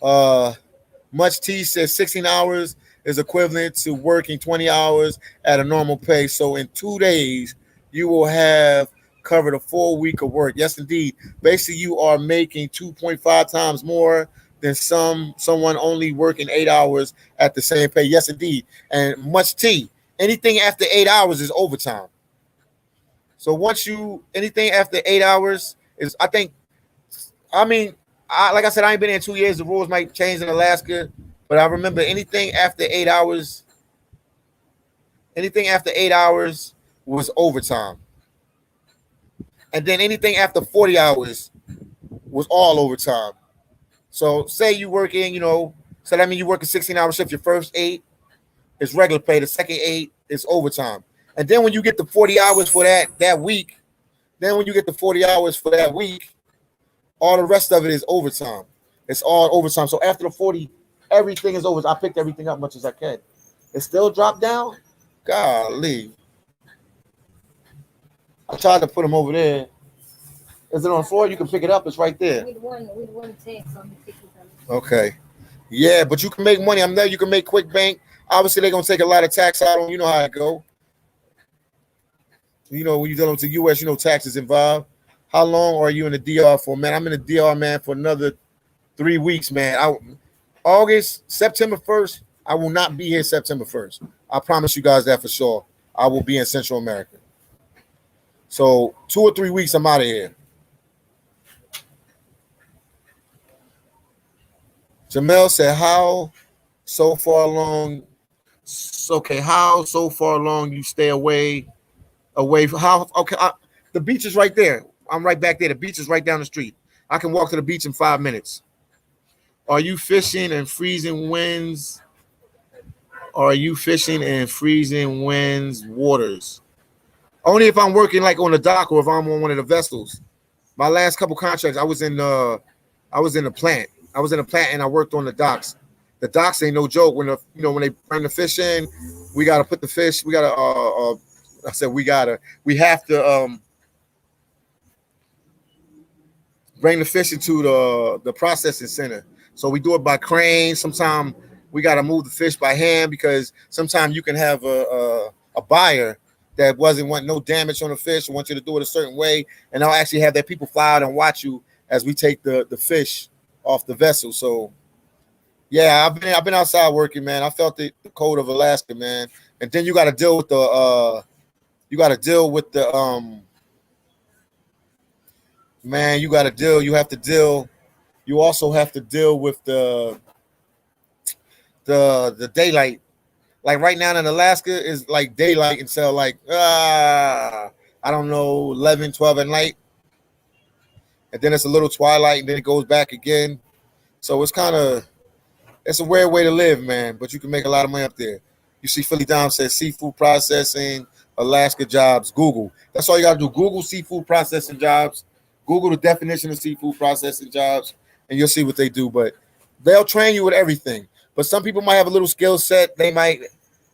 Much T says 16 hours is equivalent to working 20 hours at a normal pay. So in 2 days, you will have covered a full week of work. Yes, indeed. Basically, you are making 2.5 times more than someone only working 8 hours at the same pay. Yes, indeed. And Much T, anything after 8 hours is overtime. So anything after 8 hours is, like I said, I ain't been in 2 years. The rules might change in Alaska, but I remember anything after 8 hours was overtime. And then anything after 40 hours was all overtime. So say you working, so that means you work a 16-hour shift. Your first 8 is regular pay. The second 8 is overtime. And then when you get the 40 hours for that week, all the rest of it is overtime. It's all overtime. So after the 40, everything is over. I picked everything up much as I can. It still dropped down? Golly. I tried to put them over there. Is it on the floor? You can pick it up. It's right there. Okay. Yeah, but you can make money. I'm there. You can make quick bank. Obviously, they're going to take a lot of tax out on you. Know how it go. When you're dealing with the U.S., taxes involved. How long are you in the DR for, man? I'm in the DR, man, for another 3 weeks, man. September 1st, I will not be here September 1st. I promise you guys that for sure. I will be in Central America. So 2 or 3 weeks, I'm out of here. Jamel said, how so far along you stay away from the beach is right there. I'm right back there. The beach is right down the street. I can walk to the beach in 5 minutes. Are you fishing in freezing winds? Waters? Only if I'm working like on the dock or if I'm on one of the vessels. My last couple contracts, I was in the plant. I was in a plant and I worked on the docks. The docks ain't no joke. When they bring the fish in, we gotta put the fish. We have to bring the fish into the processing center. So we do it by crane. Sometimes we got to move the fish by hand because sometimes you can have a buyer that wasn't want no damage on the fish and want you to do it a certain way. And I'll actually have their people fly out and watch you as we take the fish off the vessel. So yeah, I've been outside working, man. I felt the cold of Alaska, man. And then you got to deal with you also have to deal with the daylight. Like right now in Alaska is like daylight until like I don't know, 11, 12 at night. And then it's a little twilight and then it goes back again. So it's a weird way to live, man, but you can make a lot of money up there. You see Philly Dom says seafood processing, Alaska jobs, Google. That's all you got to do. Google seafood processing jobs. Google the definition of seafood processing jobs, and you'll see what they do. But they'll train you with everything. But some people might have a little skill set. They might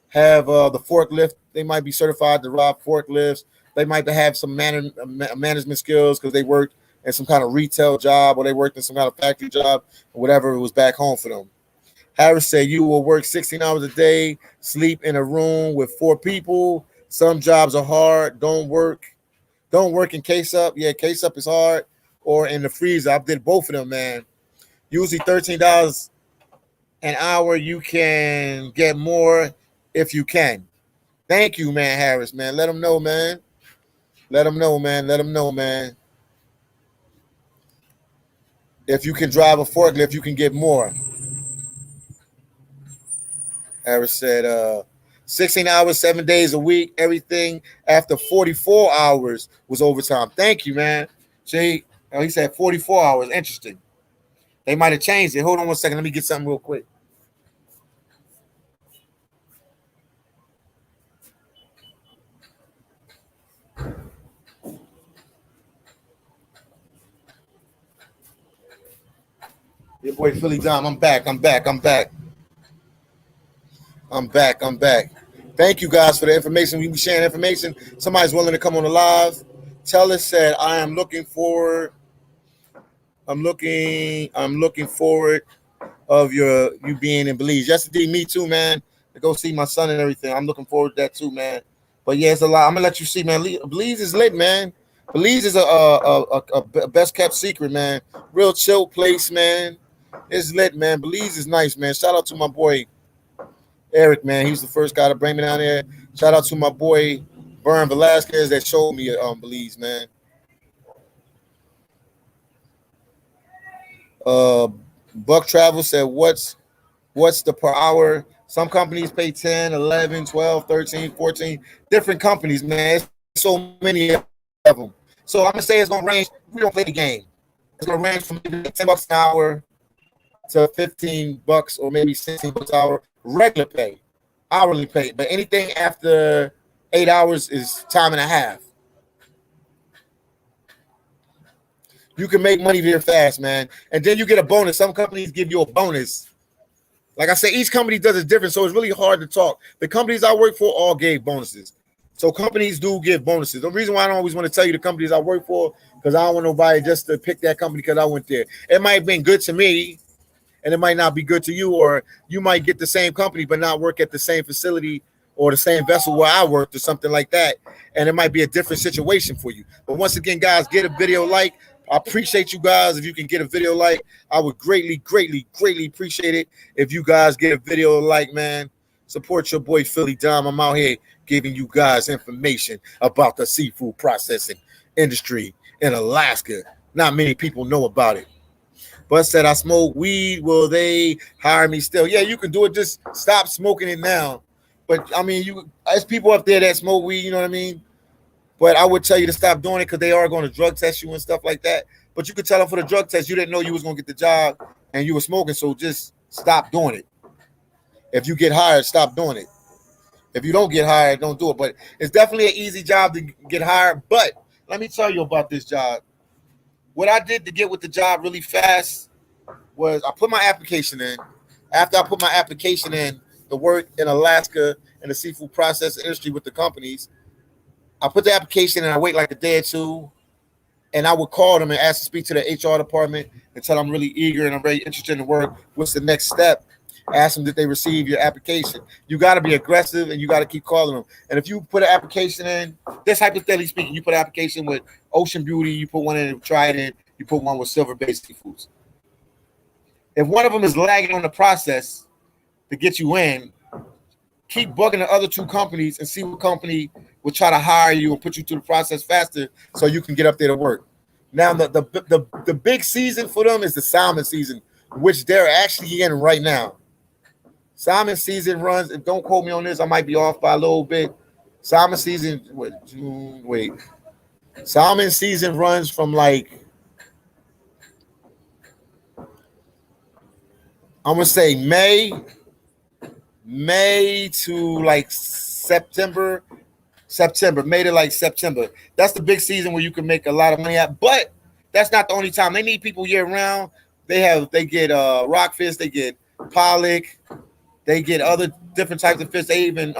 have the forklift. They might be certified to ride forklifts. They might have some management skills because they worked in some kind of retail job, or they worked in some kind of factory job, or whatever it was back home for them. Harris said you will work 16 hours a day, sleep in a room with 4 people. Some jobs are hard. Don't work in case up. Yeah, case up is hard. Or in the freezer. I did both of them, man. Usually $13 an hour. You can get more if you can. Thank you, man, Harris, man. Let them know, man. Let them know, man. Let them know, man. If you can drive a forklift, you can get more. Harris said 16 hours, 7 days a week. Everything after 44 hours was overtime. Thank you, man. See, he said 44 hours. Interesting. They might have changed it. Hold on one second. Let me get something real quick. Your boy Philly Dom. I'm back. Thank you guys for the information. We be sharing information. Somebody's willing to come on the live. Teller said, I am looking forward. I'm looking forward of you being in Belize. Yes, indeed, me too, man. To go see my son and everything. I'm looking forward to that too, man. But yeah, it's a lot. I'm gonna let you see, man. Belize is lit, man. Belize is a best kept secret, man. Real chill place, man. It's lit, man. Belize is nice, man. Shout out to my boy Eric, man. He's the first guy to bring me down there. Shout out to my boy Bern Velasquez that showed me Belize, man. Buck Travel said, what's the per hour? Some companies pay 10, 11, 12, 13, 14. Different companies, man. There's so many of them. So I'm going to say it's going to range. We don't play the game. It's going to range from $10 an hour to $15 or maybe $16 an hour. Regular pay, hourly pay. But anything after 8 hours is time and a half. You can make money very fast, man. And then you get a bonus. Some companies give you a bonus. Like I said, each company does it different, so it's really hard to talk. The companies I work for all gave bonuses. So companies do give bonuses. The reason why I don't always want to tell you the companies I work for, because I don't want nobody just to pick that company because I went there. It might have been good to me, and it might not be good to you, or you might get the same company but not work at the same facility or the same vessel where I worked or something like that, and it might be a different situation for you. But once again, guys, get a video like. I appreciate you guys. If you can get a video like, I would greatly appreciate it. If you guys get a video like, man, support your boy Philly Dom. I'm out here giving you guys information about the seafood processing industry in Alaska. Not many people know about it. But said I smoke weed. Will they hire me still? Yeah, you can do it. Just stop smoking it now. But I mean, there's people up there that smoke weed. You know what I mean? But I would tell you to stop doing it because they are going to drug test you and stuff like that. But you could tell them for the drug test, you didn't know you was going to get the job and you were smoking. So just stop doing it. If you get hired, stop doing it. If you don't get hired, don't do it. But it's definitely an easy job to get hired. But let me tell you about this job. What I did to get with the job really fast was I put my application in. After I put my application in to work in Alaska in the seafood processing industry with the companies, I put the application in, I wait like a day or two, and I would call them and ask to speak to the HR department and tell them I'm really eager and I'm very interested in the work. What's the next step? Ask them, did they receive your application? You got to be aggressive and you got to keep calling them. And if you put an application in, this hypothetically speaking, you put an application with Ocean Beauty, you put one in Trident, you put one with Silver-based Seafoods. If one of them is lagging on the process to get you in, keep bugging the other two companies and see what company will try to hire you and put you through the process faster so you can get up there to work. Now, the big season for them is the salmon season, which they're actually in right now. Salmon season runs, and don't quote me on this, I might be off by a little bit. Salmon season, Salmon season runs from like, I'm going to say May to like September, May to like September. That's the big season where you can make a lot of money at. But that's not the only time. They need people year round. They get rockfish, they get pollock, they get other different types of fish. They even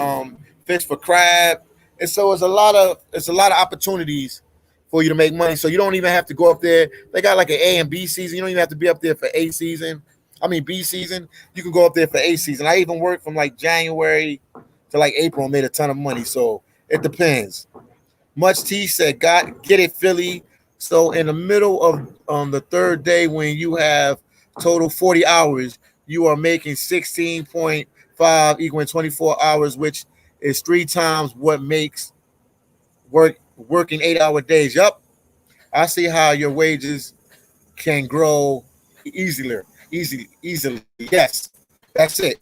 fish for crab. And so it's a lot of opportunities for you to make money. So you don't even have to go up there. They got like an A and B season. You don't even have to be up there for A season. I mean B season. You can go up there for A season. I even worked from like January to like April and made a ton of money. So it depends. Much T said, "God, get it, Philly." So in the middle of the third day, when you have total 40 hours, you are making 16.5 equaling 24 hours, which is 3 times what makes working 8-hour days. Yup, I see how your wages can grow easily. Yes, that's it.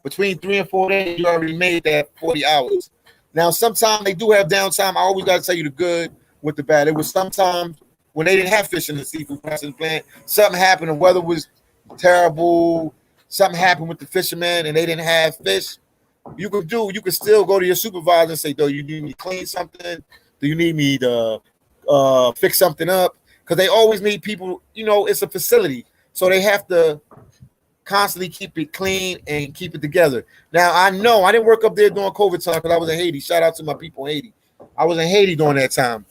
Between 3 and 4 days, you already made that 40 hours. Now, sometimes they do have downtime. I always got to tell you the good with the bad. It was sometimes when they didn't have fish in the seafood processing plant, something happened, the weather was terrible, something happened with the fishermen, and they didn't have fish. You could still go to your supervisor and say, "Do you need me to clean something? Do you need me to fix something up?" Because they always need people. It's a facility, so they have to constantly keep it clean and keep it together. Now, I know I didn't work up there during COVID time because I was in Haiti. Shout out to my people in Haiti. I was in Haiti during that time.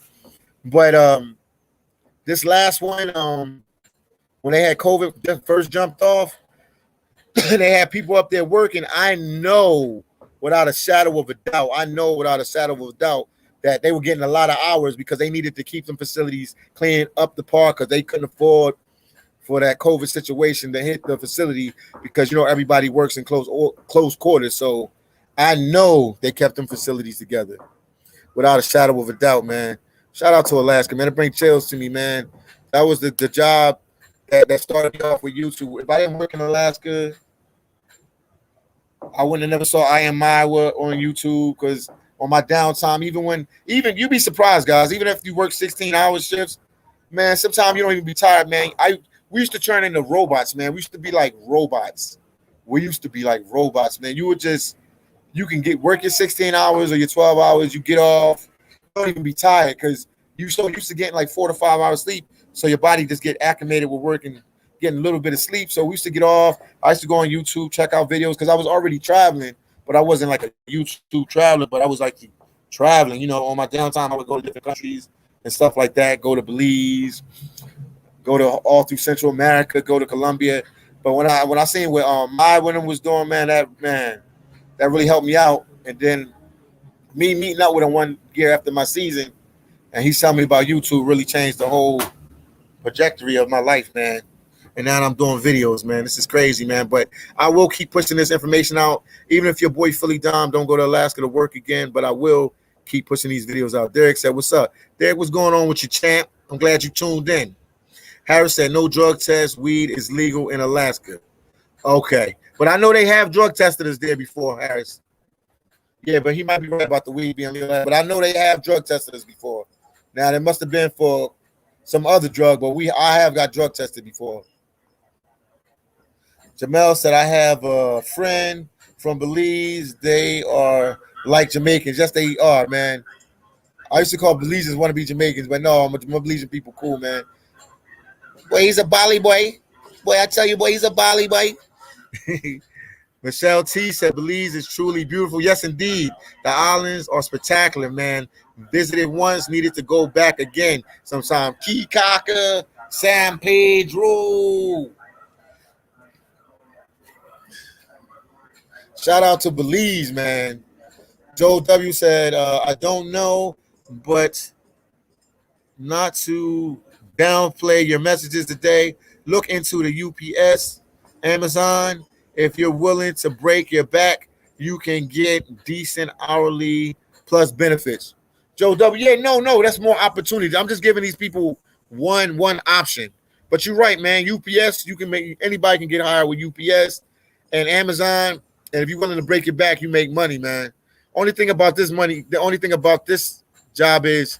But this last one, when they had COVID just first jumped off, they had people up there working. I know without a shadow of a doubt, that they were getting a lot of hours because they needed to keep them facilities clean up the park because they couldn't afford for that COVID situation to hit the facility because everybody works in close quarters. So I know they kept them facilities together without a shadow of a doubt, man. Shout out to Alaska, man. It brings chills to me, man. That was the job that started me off with YouTube. If I didn't work in Alaska, I wouldn't have never saw I Am Iowa on YouTube because on my downtime, even you'd be surprised, guys, even if you work 16-hour shifts, man, sometimes you don't even be tired, man. We used to turn into robots, man. We used to be like robots. Man. You can work your 16 hours or your 12 hours, you get off, you don't even be tired because you're so used to getting like 4 to 5 hours sleep. So your body just get acclimated with working, getting a little bit of sleep. So we used to get off. I used to go on YouTube, check out videos because I was already traveling, but I wasn't like a YouTube traveler, but I was like traveling, on my downtime, I would go to different countries and stuff like that, go to Belize, go to all through Central America, go to Colombia. But when I seen what my winner was doing, that really helped me out. And then me meeting up with him one year after my season, and he's telling me about YouTube really changed the whole trajectory of my life, man. And now I'm doing videos, man. This is crazy, man. But I will keep pushing this information out. Even if your boy Philly Dom don't go to Alaska to work again, but I will keep pushing these videos out. Derek said, "What's up?" Derek, what's going on with you, champ? I'm glad you tuned in. Harris said, "No drug test. Weed is legal in Alaska." Okay. But I know they have drug testers there before, Harris. Yeah, but he might be right about the weed being legal. But I know they have drug testers before. Now, there must have been for some other drug, but I have got drug tested before. Jamel said, "I have a friend from Belize. They are like Jamaicans." Yes, they are, man. I used to call Belizeans want to be Jamaicans, but no, my Belizean people cool, man. Boy, he's a Bali boy. Boy, I tell you, boy, he's a Bali boy. Michelle T said, "Belize is truly beautiful." Yes, indeed. The islands are spectacular, man. Visited once, needed to go back again sometime. Kikaka, San Pedro. Shout out to Belize, man. Joe W said, "I don't know, but not to downplay your messages today. Look into the UPS, Amazon. If you're willing to break your back, you can get decent hourly plus benefits." Joe W, yeah, no, that's more opportunity. I'm just giving these people one option. But you're right, man. UPS, anybody can get hired with UPS and Amazon. And if you're willing to break your back, you make money, man. The only thing about this job is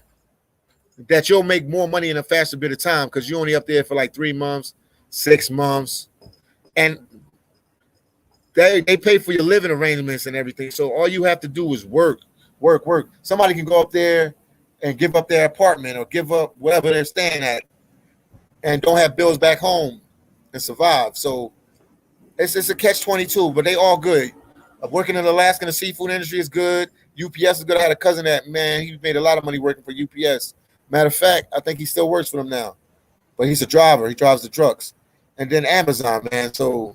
that you'll make more money in a faster bit of time because you're only up there for like 3 months, 6 months. And they pay for your living arrangements and everything. So all you have to do is work. Somebody can go up there and give up their apartment or give up whatever they're staying at and don't have bills back home and survive. So it's a catch-22, but they all good. Working in Alaska in the seafood industry is good. UPS is good. I had a cousin that, man, he made a lot of money working for UPS. Matter of fact, I think he still works for them now, but he's a driver. He drives the trucks, and then Amazon, man. So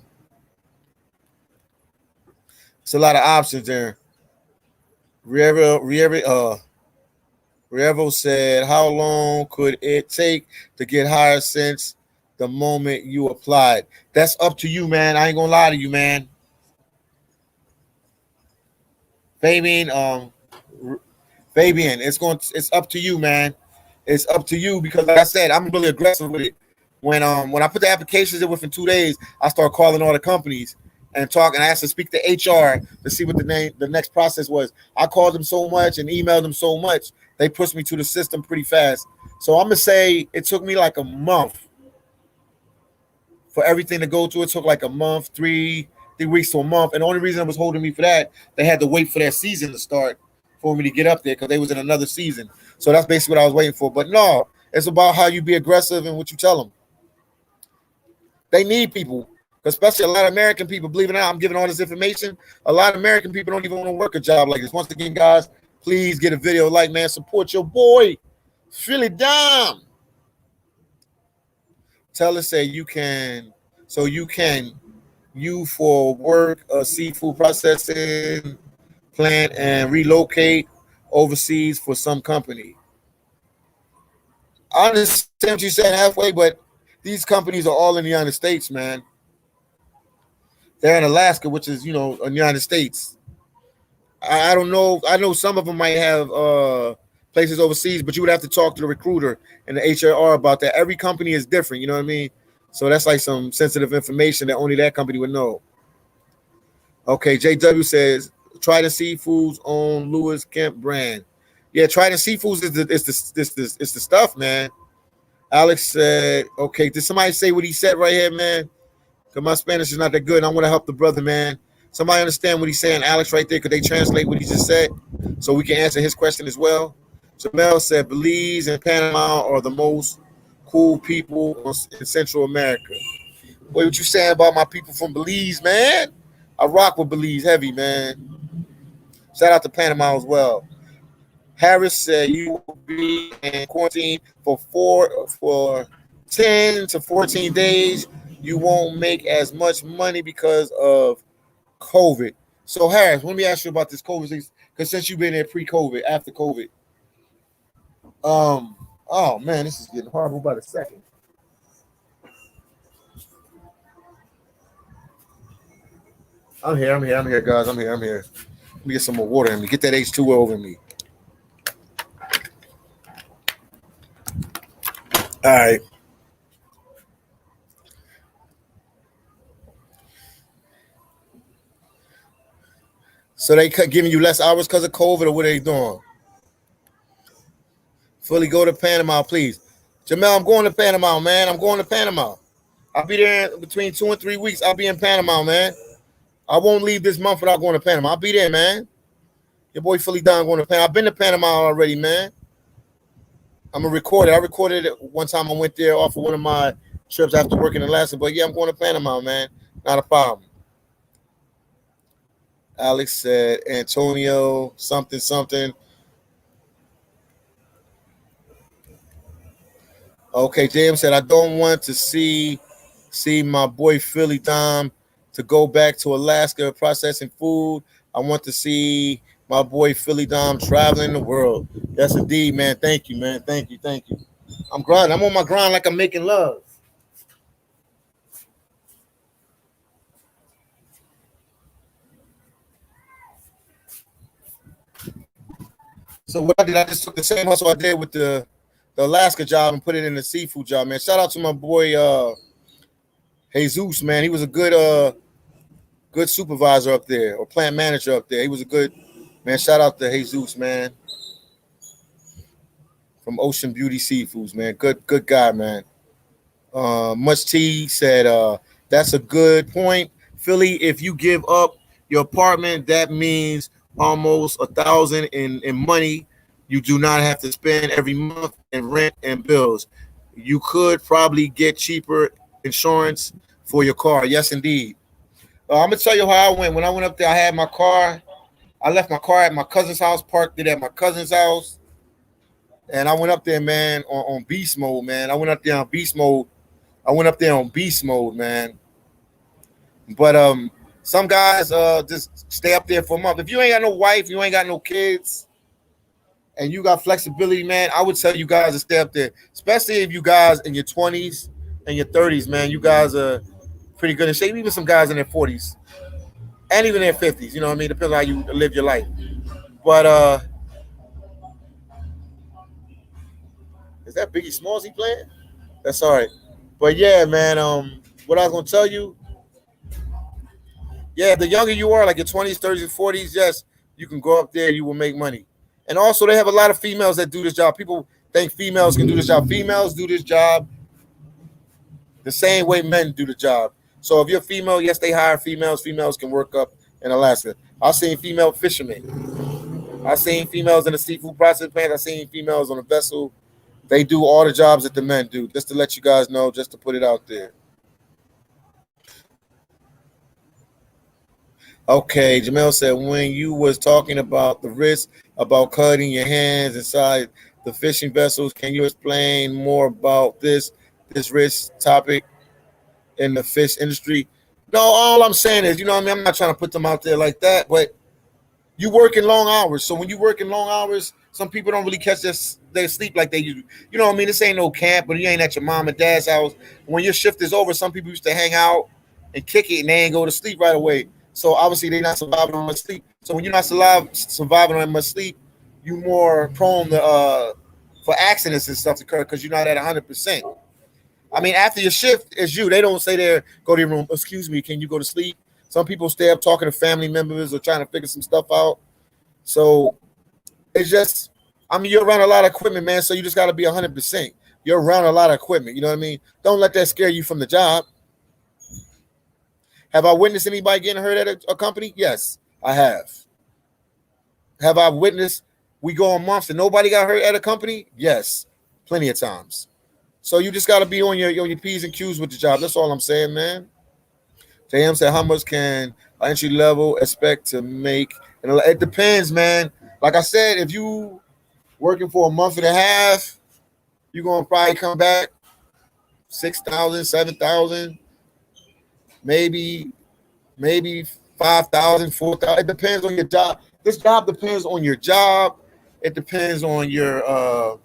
it's a lot of options there. Rievo said, "How long could it take to get hired since the moment you applied?" That's up to you, man. I ain't gonna lie to you, man. Fabian, Fabian, it's up to you, man. It's up to you because, like I said, I'm really aggressive with it. When I put the applications in within 2 days, I start calling all the companies and talk, and I asked to speak to HR to see what the next process was. I called them so much and emailed them so much, they pushed me to the system pretty fast. So I'm gonna say it took me like a month for everything to go through. It took like a month, 3 weeks to a month. And the only reason it was holding me for that, they had to wait for their season to start for me to get up there because they was in another season. So that's basically what I was waiting for. But no, it's about how you be aggressive and what you tell them. They need people, especially a lot of American people. Believe it or not, I'm giving all this information. A lot of American people don't even want to work a job like this. Once again, guys, please get a video like, man, support your boy, Philly Dom. Tell us say you can, so you for work a seafood processing plant and relocate overseas for some company. I understand what you said halfway, but these companies are all in the United States, man. They're in Alaska, which is, in the United States. I don't know. I know some of them might have places overseas, but you would have to talk to the recruiter and the HR about that. Every company is different, you know what I mean? So that's like some sensitive information that only that company would know. Okay, JW says Trident Seafoods on Lewis Kemp brand. Yeah, Trident Seafoods is the stuff, man. Alex said, okay, did somebody say what he said right here, man? Because my Spanish is not that good, and I want to help the brother, man. Somebody understand what he's saying, Alex, right there? Could they translate what he just said so we can answer his question as well? Jamel said, Belize and Panama are the most cool people in Central America. Boy, what you saying about my people from Belize, man? I rock with Belize heavy, man. Shout out to Panama as well. Harris said you will be in quarantine for 10 to 14 days. You won't make as much money because of COVID. So Harris, let me ask you about this COVID thing, because since you've been there pre-COVID, after COVID, oh man, this is getting horrible by the second. I'm here, guys. I'm here. Let me get some more water in me. Get that H2O over me. All right. So they giving you less hours because of COVID, or what are they doing? Fully go to Panama, please. Jamel, I'm going to Panama, man. I'm going to Panama. I'll be there between 2 and 3 weeks. I'll be in Panama, man. I won't leave this month without going to Panama. I'll be there, man. Your boy Philly Don going to Panama. I've been to Panama already, man. I'm gonna record it. I recorded it one time. I went there off of one of my trips after working in Alaska. But yeah, I'm going to Panama, man. Not a problem. Alex said Antonio something. Okay, James said I don't want to see my boy Philly Dom to go back to Alaska processing food. I want to see my boy Philly Dom traveling the world. Yes, indeed, man. Thank you, man. Thank you. I'm grinding. I'm on my grind like I'm making love. So what I just took the same hustle I did with the Alaska job and put it in the seafood job, man. Shout out to my boy Jesus, man. He was a good supervisor up there, or plant manager up there. He was a good man. Shout out to Jesus, man, from Ocean Beauty Seafoods, man. Good guy, man. Much T said that's a good point, Philly. If you give up your apartment, that means almost $1,000 in money you do not have to spend every month in rent and bills. You could probably get cheaper insurance for your car. Yes, indeed. I'm gonna tell you how I went. When I went up there, I had my car. I left my car at my cousin's house, parked it at my cousin's house, and I went up there, man, on beast mode, man. I went up there on beast mode. I went up there on beast mode, man. But some guys just stay up there for a month. If you ain't got no wife, you ain't got no kids, and you got flexibility, man, I would tell you guys to stay up there, especially if you guys in your 20s and your 30s, man. You guys are pretty good in shape. Even some guys in their 40s and even their 50s. You know what I mean? Depends on how you live your life. But is that Biggie Smalls he playing? That's all right. But yeah, man. What I was gonna tell you, yeah, the younger you are, like your 20s, 30s, and 40s, yes, you can go up there. You will make money. And also, they have a lot of females that do this job. People think females can do this job. Females do this job the same way men do the job. So if you're female, yes, they hire females. Females can work up in Alaska. I've seen female fishermen. I've seen females in the seafood processing plant. I've seen females on a vessel. They do all the jobs that the men do. Just to let you guys know, just to put it out there. Okay, Jamel said when you was talking about the risk about cutting your hands inside the fishing vessels, can you explain more about this risk topic in the fish industry? No, all I'm saying is, you know what I mean? I'm not trying to put them out there like that, but you work in long hours. So when you work in long hours, some people don't really catch their sleep like they used. You know what I mean? This ain't no camp, but you ain't at your mom and dad's house. When your shift is over, some people used to hang out and kick it, and they ain't go to sleep right away. So obviously they're not surviving on much sleep. So when you're not surviving on much sleep, you more prone to for accidents and stuff to occur because you're not at 100%. I mean, after your shift is you. They don't say there, go to your room. Excuse me, can you go to sleep? Some people stay up talking to family members or trying to figure some stuff out. So it's just, I mean, you're around a lot of equipment, man. So you just got to be 100%. You're around a lot of equipment. You know what I mean? Don't let that scare you from the job. Have I witnessed anybody getting hurt at a company? Yes, I have. Have I witnessed we go on months and nobody got hurt at a company? Yes, plenty of times. So you just got to be on your P's and Q's with the job. That's all I'm saying, man. JM said, how much can an entry level expect to make? And it depends, man. Like I said, if you working for a month and a half, you're going to probably come back 6,000, 7,000, maybe 5,000, 4,000. It depends on your job. This job depends on your job. It depends on your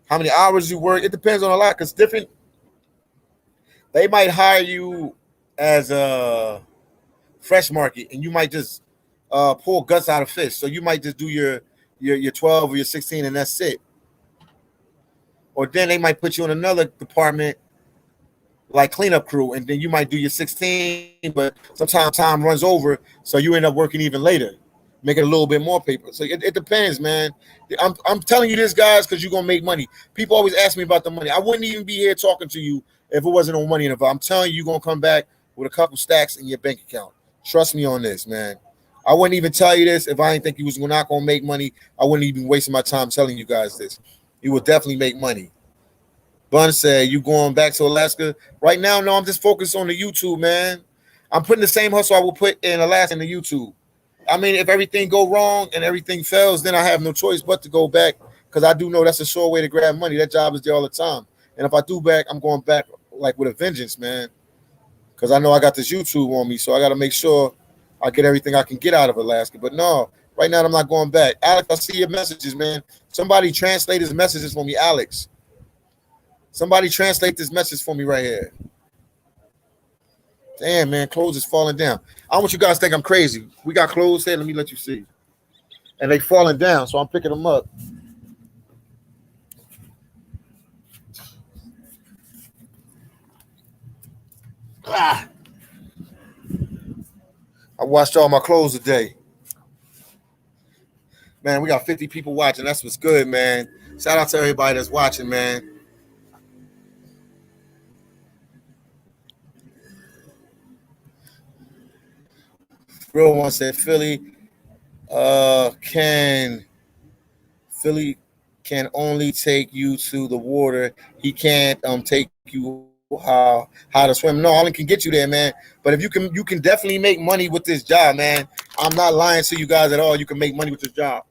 how many hours you work. It depends on a lot because different. They might hire you as a fresh market, and you might just pull guts out of fish. So you might just do your 12 or your 16, and that's it. Or then they might put you in another department like cleanup crew, and then you might do your 16, but sometimes time runs over, so you end up working even later, making a little bit more paper. So it depends, man. I'm telling you this, guys, because you're gonna make money. People always ask me about the money. I wouldn't even be here talking to you if it wasn't no money involved. I'm telling you, you're gonna come back with a couple stacks in your bank account. Trust me on this, man. I wouldn't even tell you this if I didn't think you was not gonna make money. I wouldn't even wasting my time telling you guys this. You will definitely make money. Bun said, you going back to Alaska? Right now, no, I'm just focused on the YouTube, man. I'm putting the same hustle I will put in Alaska in the YouTube. I mean, if everything go wrong and everything fails, then I have no choice but to go back because I do know that's a sure way to grab money. That job is there all the time. And if I do back, I'm going back like with a vengeance, man, because I know I got this YouTube on me, so I got to make sure I get everything I can get out of Alaska. But no, right now I'm not going back. Alex, I see your messages, man. Somebody translate his messages for me, Alex. Somebody translate this message for me right here. Damn, man, clothes is falling down. I don't want you guys to think I'm crazy. We got clothes here. Let me let you see. And they falling down, so I'm picking them up. I washed all my clothes today. Man, we got 50 people watching. That's what's good, man. Shout out to everybody that's watching, man. Real one said Philly can only take you to the water. He can't take you how to swim. No, Olin can get you there, man. But if you can definitely make money with this job, man. I'm not lying to you guys at all. You can make money with this job.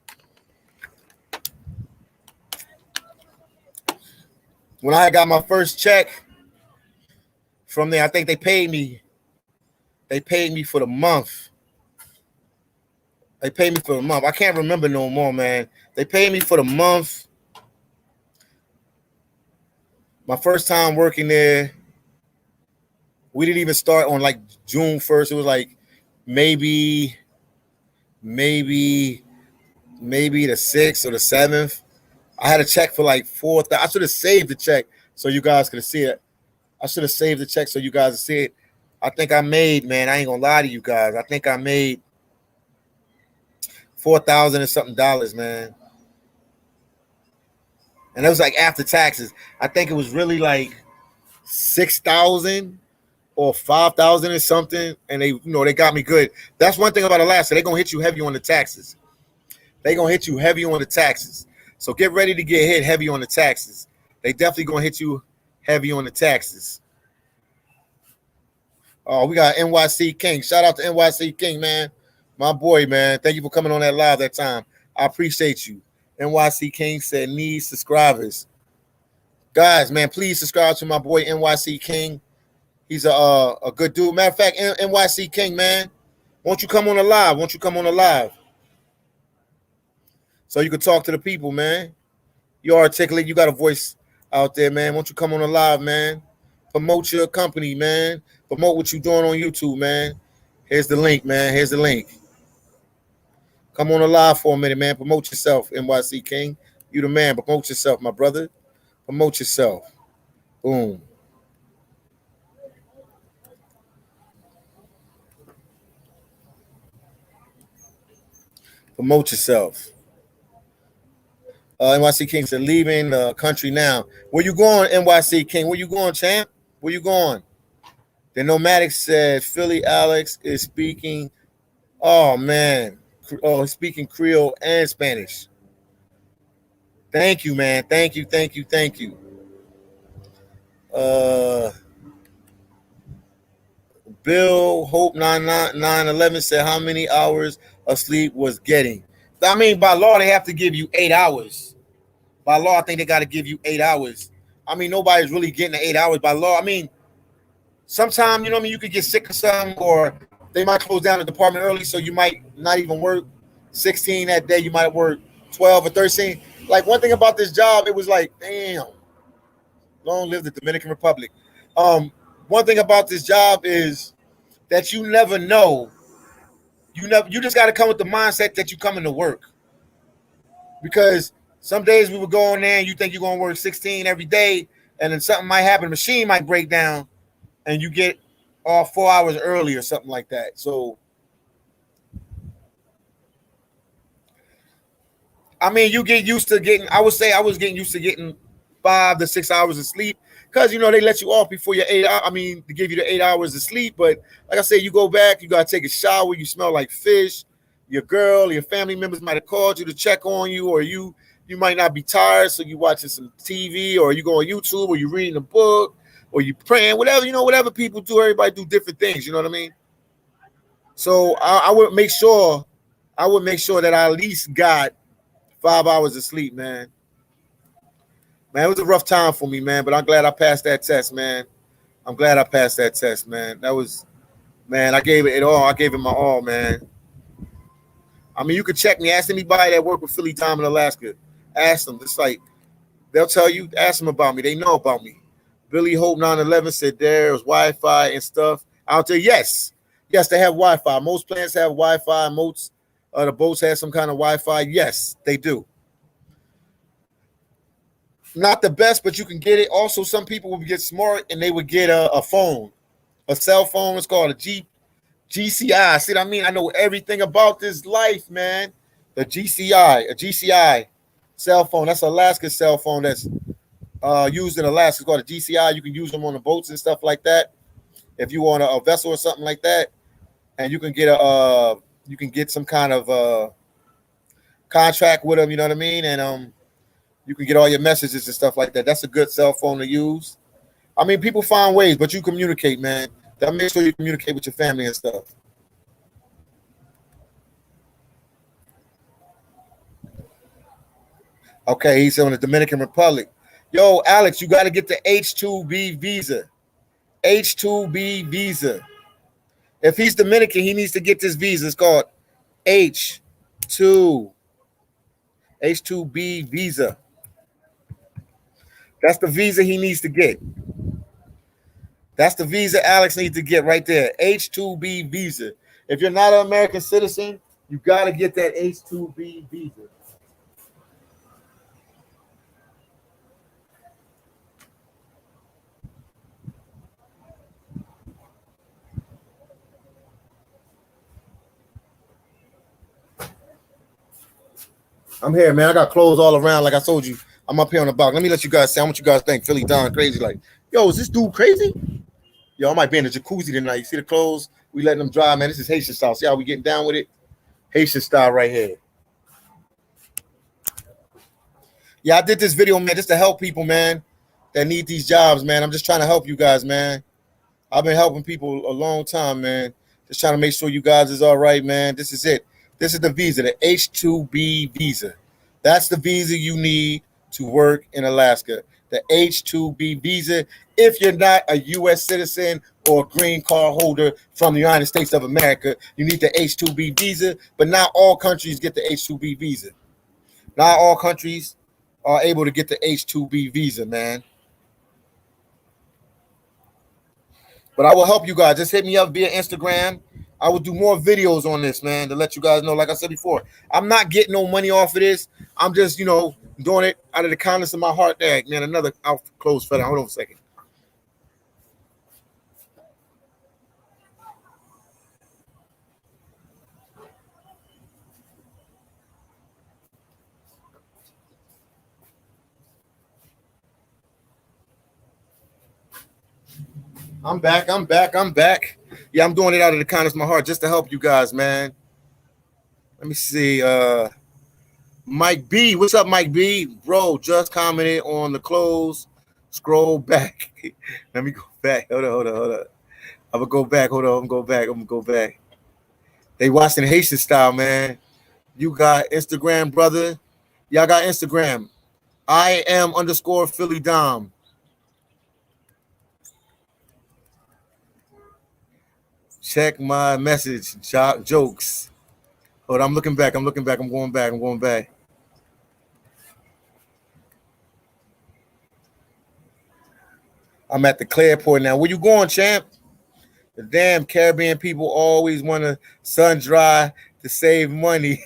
When I got my first check from there, I think they paid me. They paid me for the month. They paid me for the month. I can't remember no more, man. They paid me for the month. My first time working there, we didn't even start on like June 1st. It was like maybe, maybe, maybe the 6th or the 7th. I had a check for like 4,000. I should have saved the check so you guys could see it. I should have saved the check so you guys could see it. I think I made, man, I ain't gonna lie to you guys. I think I made 4,000 and something dollars, man. And it was like after taxes. I think it was really like 6,000 or 5,000 or something. And they got me good. That's one thing about Alaska. They're gonna hit you heavy on the taxes. They're gonna hit you heavy on the taxes. So get ready to get hit heavy on the taxes. They definitely gonna hit you heavy on the taxes. Oh, we got NYC King. Shout out to NYC King, man. My boy, man. Thank you for coming on that live that time. I appreciate you. NYC King said needs subscribers. Guys, man, please subscribe to my boy NYC King. He's a good dude. Matter of fact, NYC King, man, won't you come on the live? Won't you come on the live? So you can talk to the people, man. You're articulate. You got a voice out there, man. Won't you come on the live, man? Promote your company, man. Promote what you're doing on YouTube, man. Here's the link, man. Here's the link. Come on the live for a minute, man. Promote yourself, NYC King. You the man. Promote yourself, my brother. Promote yourself. Boom. Promote yourself. NYC King said, leaving the country now. Where you going, NYC King? Where you going, champ? Where you going? The Nomadic said, Philly Alex is speaking. Oh, man. Oh, he's speaking Creole and Spanish. Thank you, man. Thank you, thank you, thank you. Bill Hope 911 said, how many hours of sleep was getting? I mean, by law, they have to give you 8 hours. By law, I think they got to give you 8 hours. I mean, nobody's really getting the 8 hours by law. I mean, sometimes, you know what I mean, you could get sick or something, or they might close down the department early, so you might not even work 16 that day. You might work 12 or 13. Like, one thing about this job, it was like, damn, long live the Dominican Republic. One thing about this job is that you never know. You just got to come with the mindset that you're coming to work. Because some days we would go in there and you think you're going to work 16 every day, and then something might happen. The machine might break down, and you get off 4 hours early or something like that. So, I mean, you get used to getting, I would say I was getting used to getting 5 to 6 hours of sleep, because, you know, they let you off before your 8 hours. I mean, to give you the 8 hours of sleep. But like I said, you go back, you got to take a shower, you smell like fish. Your girl, your family members might have called you to check on you, or you might not be tired, so you watching some TV, or you go on YouTube, or you reading a book, or you praying, whatever, you know, whatever people do. Everybody do different things, you know what I mean? So I would make sure that I at least got 5 hours of sleep, man. Man, it was a rough time for me, man, but I'm glad I passed that test, man. I'm glad I passed that test, man. That was, man, I gave it all. I gave it my all, man. I mean, you could check me. Ask anybody that worked with Philly Time in Alaska. Ask them. It's like, they'll tell you. Ask them about me. They know about me. Billy Hope 911 said there's Wi-Fi and stuff out there. Yes, they have Wi-Fi. Most plants have Wi-Fi. Most the boats have some kind of Wi-Fi. Yes, they do. Not the best, but you can get it. Also, some people would get smart and they would get a phone, a cell phone. It's called a GCI. See what I mean? I know everything about this life, man. The GCI, a GCI cell phone. That's Alaska's cell phone that's used in Alaska. It's called a GCI. You can use them on the boats and stuff like that. If you want a vessel or something like that, and you can get some kind of contract with them. You know what I mean? And you can get all your messages and stuff like that. That's a good cell phone to use. I mean, people find ways, but you communicate, man. That make sure you communicate with your family and stuff. Okay, he's on the Dominican Republic. Yo, Alex, you got to get the H-2B visa. H-2B visa. If he's Dominican, he needs to get this visa. It's called H2 H2B visa. That's the visa he needs to get. That's the visa Alex needs to get right there. H2B visa. If you're not an American citizen, you got to get that H2B visa. I'm here, man. I got clothes all around. Like I told you, I'm up here on the box. Let me let you guys say how much you guys think. Philly Don crazy. Like, yo, is this dude crazy? Yo, I might be in the jacuzzi tonight. You see the clothes? We letting them dry, man. This is Haitian style. See how we getting down with it? Haitian style right here. Yeah, I did this video, man, just to help people, man, that need these jobs, man. I'm just trying to help you guys, man. I've been helping people a long time, man. Just trying to make sure you guys is all right, man. This is it. This is the visa, the H-2B visa. That's the visa you need to work in Alaska. The H-2B visa. If you're not a U.S. citizen or green card holder from the United States of America, you need the H-2B visa. But not all countries get the H-2B visa. Not all countries are able to get the H-2B visa, man. But I will help you guys. Just hit me up via Instagram. I will do more videos on this, man, to let you guys know. Like I said before, I'm not getting no money off of this. I'm just, doing it out of the kindness of my heart. There, man, another out close fella. Hold on a second. I'm back. Yeah, I'm doing it out of the kindness of my heart just to help you guys, man. Let me see. Mike B. What's up, Mike B? Bro, just commented on the clothes. Scroll back. Let me go back. Hold on. I'm gonna go back. Hold on. I'm gonna go back. They watching Haitian style, man. You got Instagram, brother. Y'all got Instagram. I am _ Philly Dom. Check my message. Jokes. Hold on, I'm looking back. I'm going back. I'm at the Clearport now. Where you going, champ? The damn Caribbean people always want to sun dry to save money.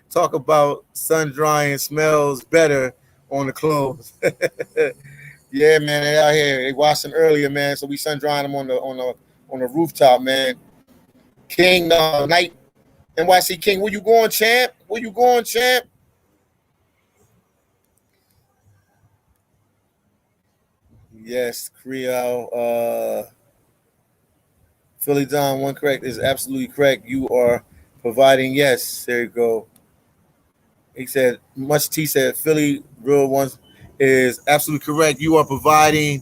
Talk about sun drying smells better on the clothes. Yeah, man, they out here. They washing earlier, man. So we sun drying them on the rooftop, man. King Night NYC King, where you going, champ? Yes, Creole. Philly Don, one correct is absolutely correct. You are providing. Yes, there you go. He said, much T said, Philly real ones is absolutely correct. You are providing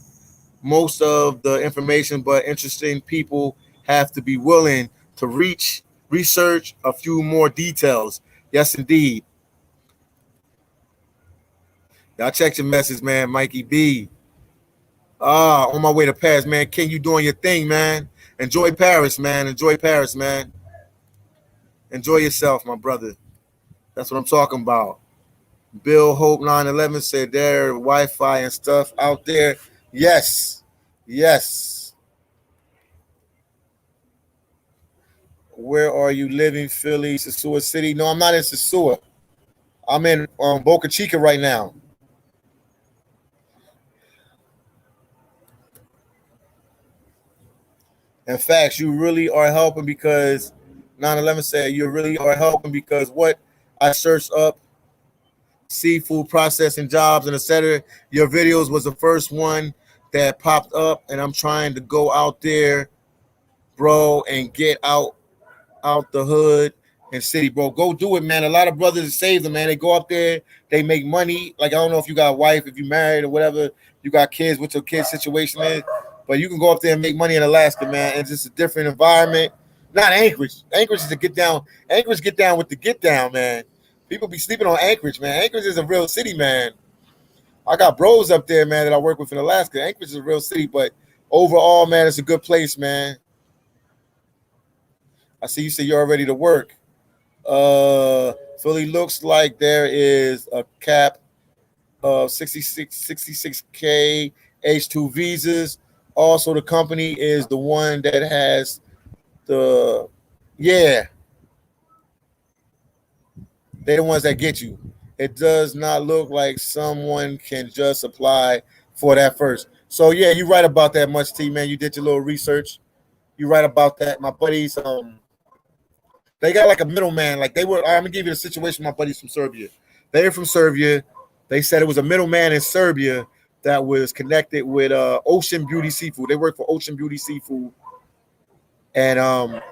most of the information, but interesting people have to be willing to research a few more details. Yes, indeed. Y'all check your message, man. Mikey B. On my way to Paris, man. King, you doing your thing, man. Enjoy Paris, man. Enjoy yourself, my brother. That's what I'm talking about. Bill Hope 911 said there Wi-Fi and stuff out there. Yes. Where are you living, Philly, Sosua City? No, I'm not in Sosua. I'm in Boca Chica right now. In fact, you really are helping because 911 said you really are helping because what I searched up seafood processing jobs and etc. Your videos was the first one that popped up, and I'm trying to go out there, bro, and get out the hood and city, bro. Go do it, man. A lot of brothers save them, man. They go up there, they make money. Like, I don't know if you got a wife, if you married or whatever, you got kids, what your kids' situation is, but you can go up there and make money in Alaska, man. It's just a different environment. Not Anchorage. Anchorage is a get down. Anchorage get down with the get down, man. People be sleeping on Anchorage, man. Anchorage is a real city, man. I got bros up there, man, that I work with in Alaska. Anchorage is a real city, but overall, man, it's a good place, man. I see you say you're ready to work. Philly looks like there is a cap of 66K H2 visas. Also, the company is the one that has the, yeah, they're the ones that get you. It does not look like someone can just apply for that first. So yeah, you're right about that, Much T, man. You did your little research. You're right about that. My buddies, they got like a middleman. Like they were. I'm gonna give you the situation. My buddies from Serbia. They're from Serbia. They said it was a middleman in Serbia that was connected with Ocean Beauty Seafood. They work for Ocean Beauty Seafood, and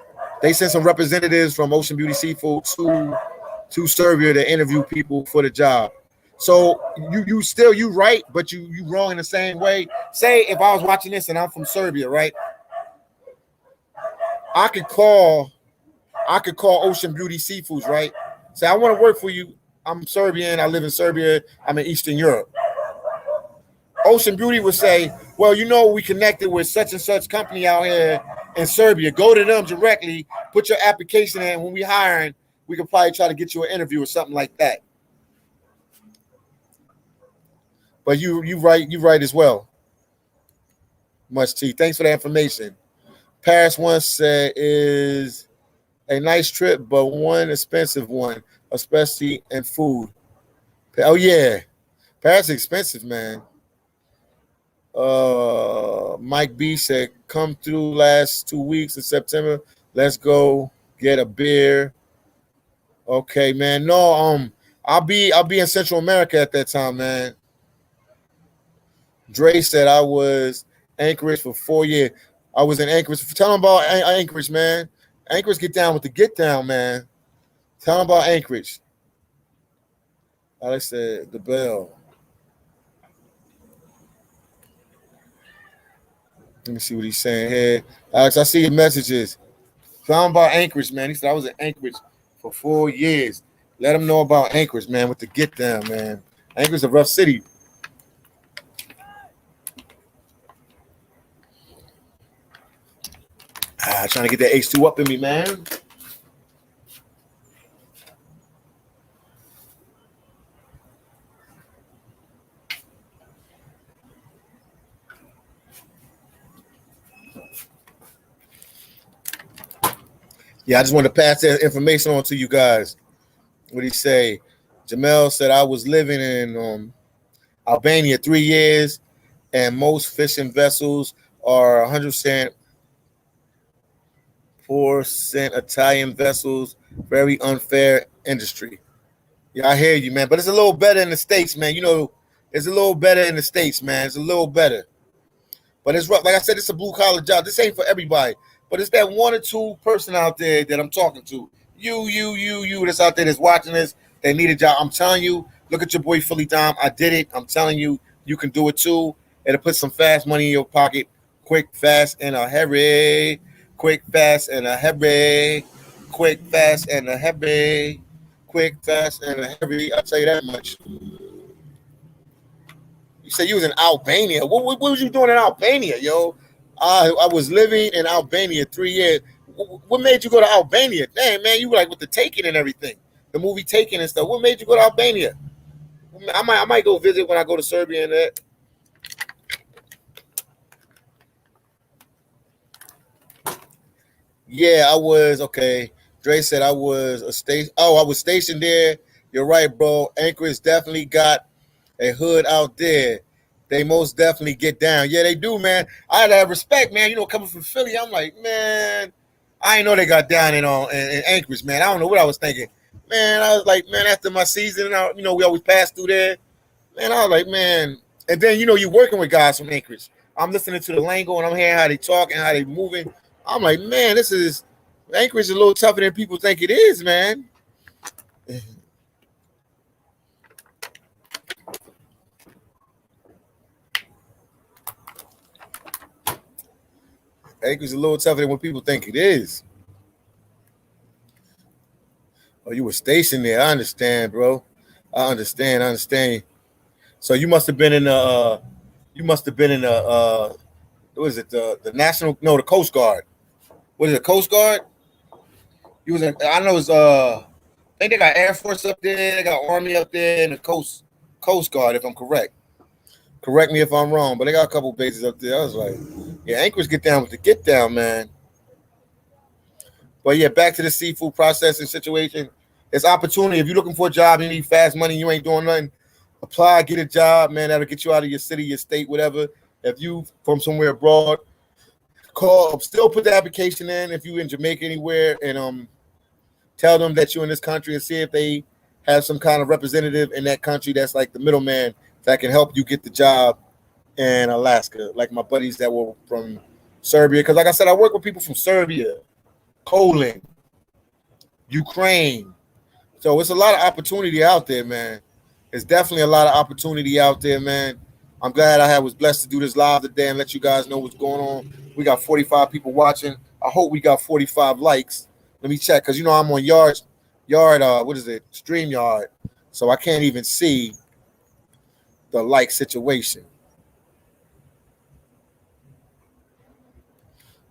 they sent some representatives from Ocean Beauty Seafood to Serbia to interview people for the job. So you right, but you wrong in the same way. Say if I was watching this and I'm from Serbia, right? I could call Ocean Beauty Seafoods, right? Say I want to work for you. I'm Serbian. I live in Serbia. I'm in Eastern Europe. Ocean Beauty would say, well, we connected with such and such company out here in Serbia. Go to them directly. Put your application in. When we hiring, we could probably try to get you an interview or something like that. But you right as well. Much T. Thanks for the information. Paris once said is a nice trip, but one expensive one, especially in food. Oh yeah, Paris is expensive, man. Mike B said, "Come through last 2 weeks in September. Let's go get a beer." Okay, man. No, I'll be in Central America at that time, man. Dre said I was Anchorage for 4 years. I was in Anchorage. Tell them about Anchorage, man. Anchorage get down with the get down, man. Tell them about Anchorage. Alex said the bell. Let me see what he's saying here. Alex, I see your messages. Tell him about Anchorage, man. He said I was in Anchorage for 4 years. Let him know about Anchorage, man, with the get down, man. Anchorage is a rough city. Trying to get that H2 up in me, man. Yeah, I just wanted to pass that information on to you guys. What did he say? Jamel said I was living in Albania 3 years, and most fishing vessels are 100% Italian vessels. Very unfair industry. Yeah, I hear you, man. But it's a little better in the States, man. It's a little better in the States, man. It's a little better. But it's rough. Like I said, it's a blue collar job. This ain't for everybody. But it's that one or two person out there that I'm talking to. You that's out there that's watching this. They need a job. I'm telling you, look at your boy Philly Dom. I did it. I'm telling you, you can do it too. It'll put some fast money in your pocket. Quick, fast, and a hurry. Quick, fast, and a hurry. Quick, fast, and a hurry. Quick, fast, and a hurry. I'll tell you that much. You said you was in Albania. What was you doing in Albania, yo? I was living in Albania 3 years. What made you go to Albania? Damn, man, you were like with the Taken and everything, the movie Taken and stuff. What made you go to Albania? I might go visit when I go to Serbia and that. Yeah, I was okay. Dre said I was I was stationed there. You're right, bro. Anchorage definitely got a hood out there. They most definitely get down. Yeah, they do, man. I had to have respect, man. Coming from Philly, I'm like, man, I didn't know they got down in Anchorage, man. I don't know what I was thinking. Man, I was like, man, after my season, we always pass through there. Man, I was like, man. And then, you're working with guys from Anchorage. I'm listening to the lingo and I'm hearing how they talk and how they moving. I'm like, man, Anchorage is a little tougher than people think it is, man. Anchorage is a little tougher than what people think it is. Oh, you were stationed there. I understand, bro. I understand. So you must have been in the what is it, the national, no, the Coast Guard. What is it, Coast Guard? You was in, I know it's I think they got Air Force up there, they got Army up there, and the Coast Guard, if I'm correct. Correct me if I'm wrong, but they got a couple bases up there. I was like, yeah, Anchorage get down with the get down, man. But yeah, back to the seafood processing situation. It's opportunity. If you're looking for a job, you need fast money, you ain't doing nothing, apply, get a job, man. That'll get you out of your city, your state, whatever. If you from somewhere abroad, call, still put the application in. If you in Jamaica anywhere, and tell them that you're in this country and see if they have some kind of representative in that country that's like the middleman that can help you get the job in Alaska. Like my buddies that were from Serbia, because like I said, I work with people from Serbia, Poland, Ukraine. So it's a lot of opportunity out there, man. It's definitely a lot of opportunity out there, man. I'm glad I was blessed to do this live today and let you guys know what's going on. We got 45 people watching. I hope we got 45 likes. Let me check, because you know I'm on what is it? StreamYard. So I can't even see the like situation.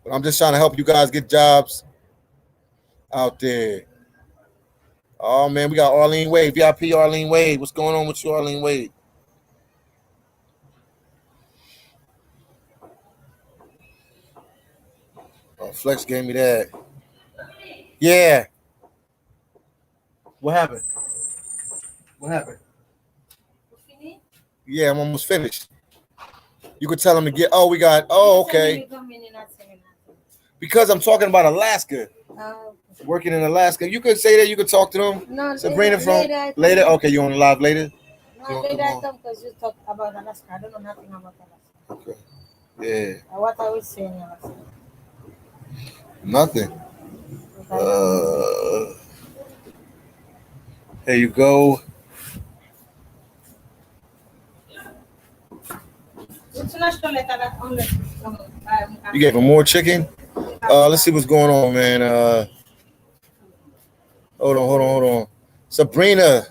But I'm just trying to help you guys get jobs out there. Oh man, we got Arlene Wade, VIP Arlene Wade. What's going on with you, Arlene Wade? Oh, Flex gave me that. Yeah. What happened? What happened? Yeah, I'm almost finished. You could tell them to get. Oh, we got. Oh, okay. Because I'm talking about Alaska. Working in Alaska. You could say that. You could talk to them. No, Sabrina from later. Okay, you on the live later? No, later I come because you talk about Alaska. I don't know nothing about Alaska. Okay. Yeah. What I was saying Alaska. Nothing. Here you go. You gave him more chicken? Let's see what's going on, man. Hold on. Sabrina.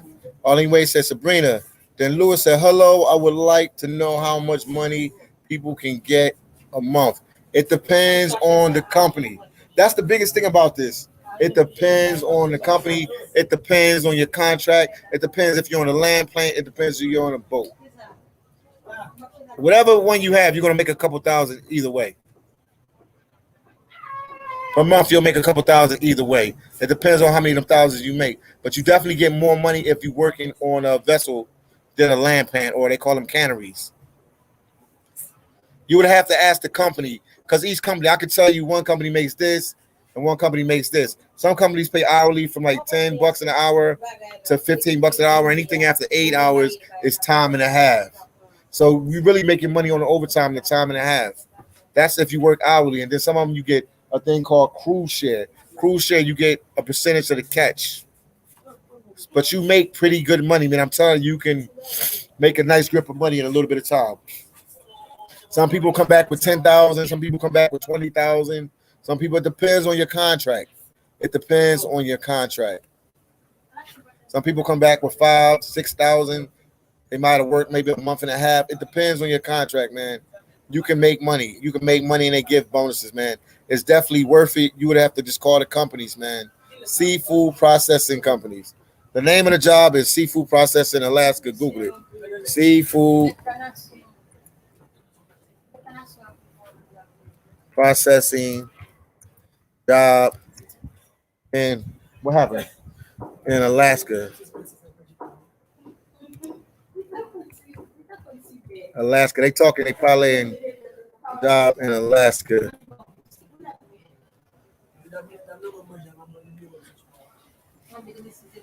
Arlene Wade said, Sabrina. Then Lewis said, hello, I would like to know how much money people can get a month. It depends on the company. That's the biggest thing about this. It depends on the company. It depends on your contract. It depends if you're on a land plant. It depends if you're on a boat. Whatever one you have, you're going to make a couple thousand either way. Per month, you'll make a couple thousand either way. It depends on how many of them thousands you make. But you definitely get more money if you're working on a vessel than a land plant, or they call them canneries. You would have to ask the company, because each company, I could tell you one company makes this and one company makes this. Some companies pay hourly from like $10 an hour to $15 an hour. Anything after 8 hours is time and a half. So you really making money on the overtime, the time and a half. That's if you work hourly. And then some of them you get a thing called cruise share. Cruise share, you get a percentage of the catch. But you make pretty good money, man. I'm telling you, you can make a nice grip of money in a little bit of time. Some people come back with 10,000. Some people come back with 20,000. Some people, it depends on your contract. It depends on your contract. Some people come back with 5,000, 6,000. They might have worked maybe a month and a half. It depends on your contract, man. You can make money. You can make money and they give bonuses, man. It's definitely worth it. You would have to just call the companies, man. Seafood processing companies. The name of the job is Seafood Processing Alaska. Google it. Seafood Processing job in, what happened? In Alaska. Alaska. They talking, they probably in job in Alaska.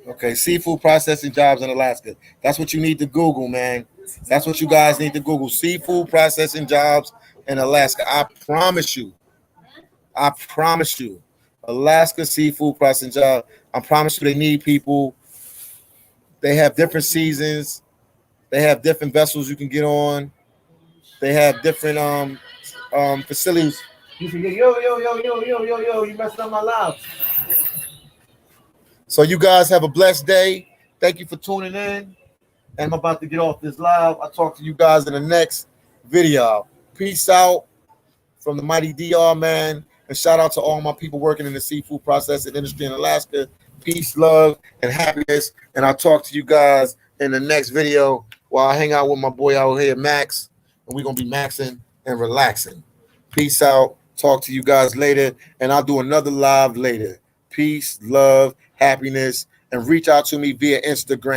Okay, seafood processing jobs in Alaska. That's what you need to Google, man. That's what you guys need to Google. Seafood processing jobs in Alaska. I promise you. Alaska seafood processing job. I promise you they need people. They have different seasons. They have different vessels you can get on. They have different facilities. You can get yo, you messing up my life. So you guys have a blessed day. Thank you for tuning in. and I'm about to get off this live. I'll talk to you guys in the next video. Peace out from the mighty DR, man. And shout out to all my people working in the seafood processing industry in Alaska. Peace, love, and happiness. And I'll talk to you guys in the next video while I hang out with my boy out here, Max. And we're going to be maxing and relaxing. Peace out. Talk to you guys later. And I'll do another live later. Peace, love, happiness, and reach out to me via Instagram.